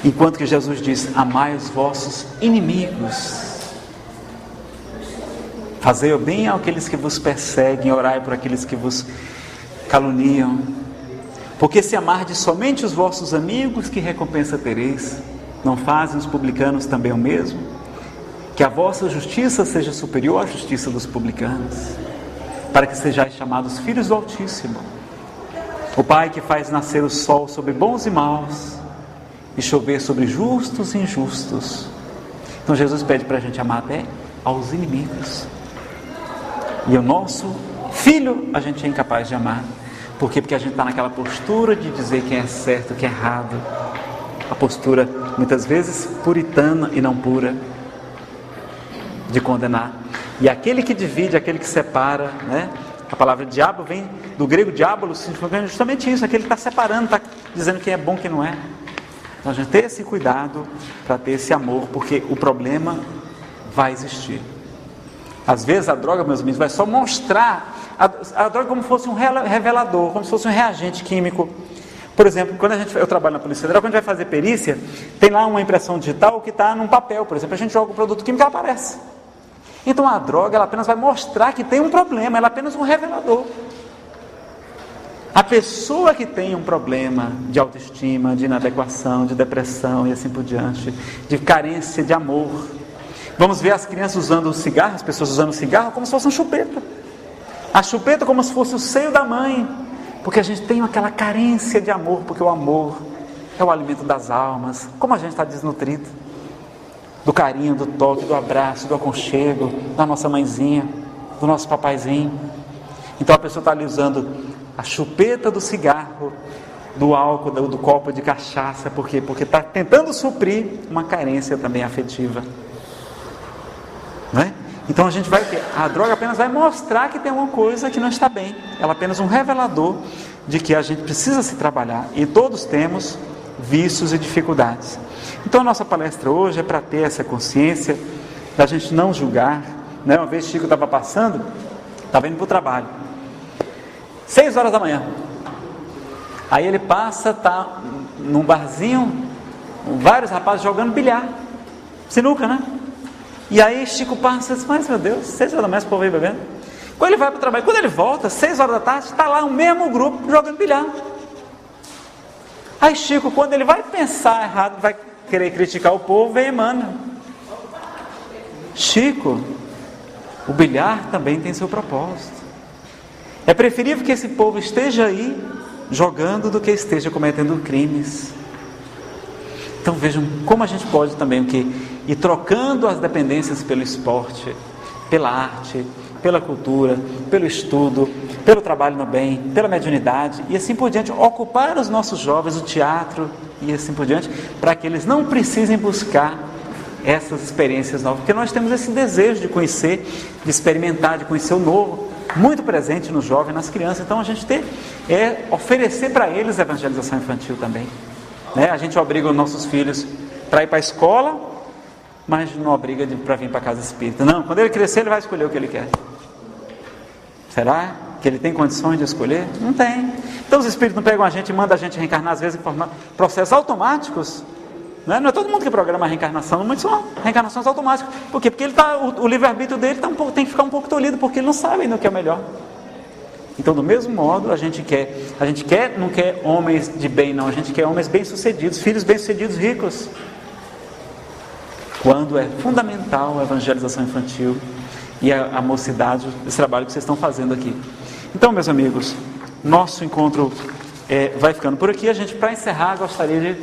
Enquanto que Jesus diz, amai os vossos inimigos, fazei o bem àqueles que vos perseguem, orai por aqueles que vos caluniam. Porque se amardes somente os vossos amigos, que recompensa tereis? Não fazem os publicanos também o mesmo? Que a vossa justiça seja superior à justiça dos publicanos, para que sejais chamados filhos do Altíssimo. O Pai que faz nascer o sol sobre bons e maus, e chover sobre justos e injustos. Então Jesus pede para a gente amar até aos inimigos. E o nosso filho a gente é incapaz de amar. Por quê? Porque a gente está naquela postura de dizer quem é certo, quem é errado. A postura, muitas vezes, puritana e não pura, de condenar. E aquele que divide, aquele que separa, né? A palavra diabo vem do grego diabolos, significa justamente isso, aquele que está separando, está dizendo quem é bom, quem não é. Então a gente tem esse cuidado para ter esse amor, porque o problema vai existir. Às vezes a droga, meus amigos, vai só mostrar a droga como se fosse um revelador, como se fosse um reagente químico. Por exemplo, quando eu trabalho na Polícia Federal, quando a gente vai fazer perícia, tem lá uma impressão digital que está num papel, por exemplo, a gente joga o produto químico e ela aparece. Então a droga, ela apenas vai mostrar que tem um problema, ela é apenas um revelador. A pessoa que tem um problema de autoestima, de inadequação, de depressão e assim por diante, de carência de amor, vamos ver as crianças usando cigarro, as pessoas usando cigarro como se fosse uma chupeta. A chupeta como se fosse o seio da mãe, porque a gente tem aquela carência de amor, porque o amor é o alimento das almas. Como a gente está desnutrido do carinho, do toque, do abraço, do aconchego, da nossa mãezinha, do nosso papaizinho. Então a pessoa está ali usando a chupeta do cigarro, do álcool, do copo de cachaça, por quê? Porque está tentando suprir uma carência também afetiva, não é? Então a gente vai ter, a droga apenas vai mostrar que tem uma coisa que não está bem, ela é apenas um revelador de que a gente precisa se trabalhar, e todos temos vícios e dificuldades. Então a nossa palestra hoje é para ter essa consciência, da gente não julgar, né? Uma vez Chico estava passando, estava indo para o trabalho, 6 horas da manhã, aí ele passa, está num barzinho, vários rapazes jogando bilhar, sinuca, né? E aí Chico passa e diz, mas meu Deus, 6 horas da manhã esse povo aí bebendo. Quando ele vai para o trabalho, quando ele volta, 6 horas da tarde, está lá o mesmo grupo jogando bilhar. Aí Chico, quando ele vai pensar errado, vai querer criticar o povo, vem Emmanuel. Chico, o bilhar também tem seu propósito. É preferível que esse povo esteja aí jogando do que esteja cometendo crimes. Então vejam como a gente pode também o que e trocando as dependências pelo esporte, pela arte, pela cultura, pelo estudo, pelo trabalho no bem, pela mediunidade e assim por diante, ocupar os nossos jovens, o teatro e assim por diante, para que eles não precisem buscar essas experiências novas, porque nós temos esse desejo de conhecer, de experimentar, de conhecer o novo, muito presente no jovem, nas crianças. Então a gente oferecer para eles a evangelização infantil também, né? A gente obriga os nossos filhos para ir para a escola, mas não obriga para vir para a casa espírita. Não, quando ele crescer ele vai escolher o que ele quer. Será que ele tem condições de escolher? Não tem. Então os espíritos não pegam a gente e mandam a gente reencarnar, às vezes, em processos automáticos. Não é todo mundo que programa a reencarnação, muitos são reencarnações automáticas. Por quê? Porque o livre-arbítrio dele tem que ficar um pouco tolhido, porque ele não sabe ainda o que é melhor. Então, do mesmo modo, não quer homens de bem, não. A gente quer homens bem-sucedidos, filhos bem-sucedidos, ricos. Quando é fundamental a evangelização infantil e a mocidade, esse trabalho que vocês estão fazendo aqui. Então, meus amigos, nosso encontro vai ficando por aqui. Para encerrar, gostaria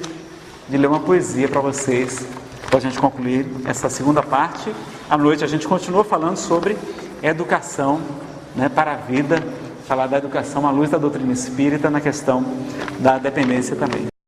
de ler uma poesia para vocês, para a gente concluir essa segunda parte. À noite a gente continua falando sobre educação, né, para a vida, falar da educação à luz da doutrina espírita na questão da dependência também.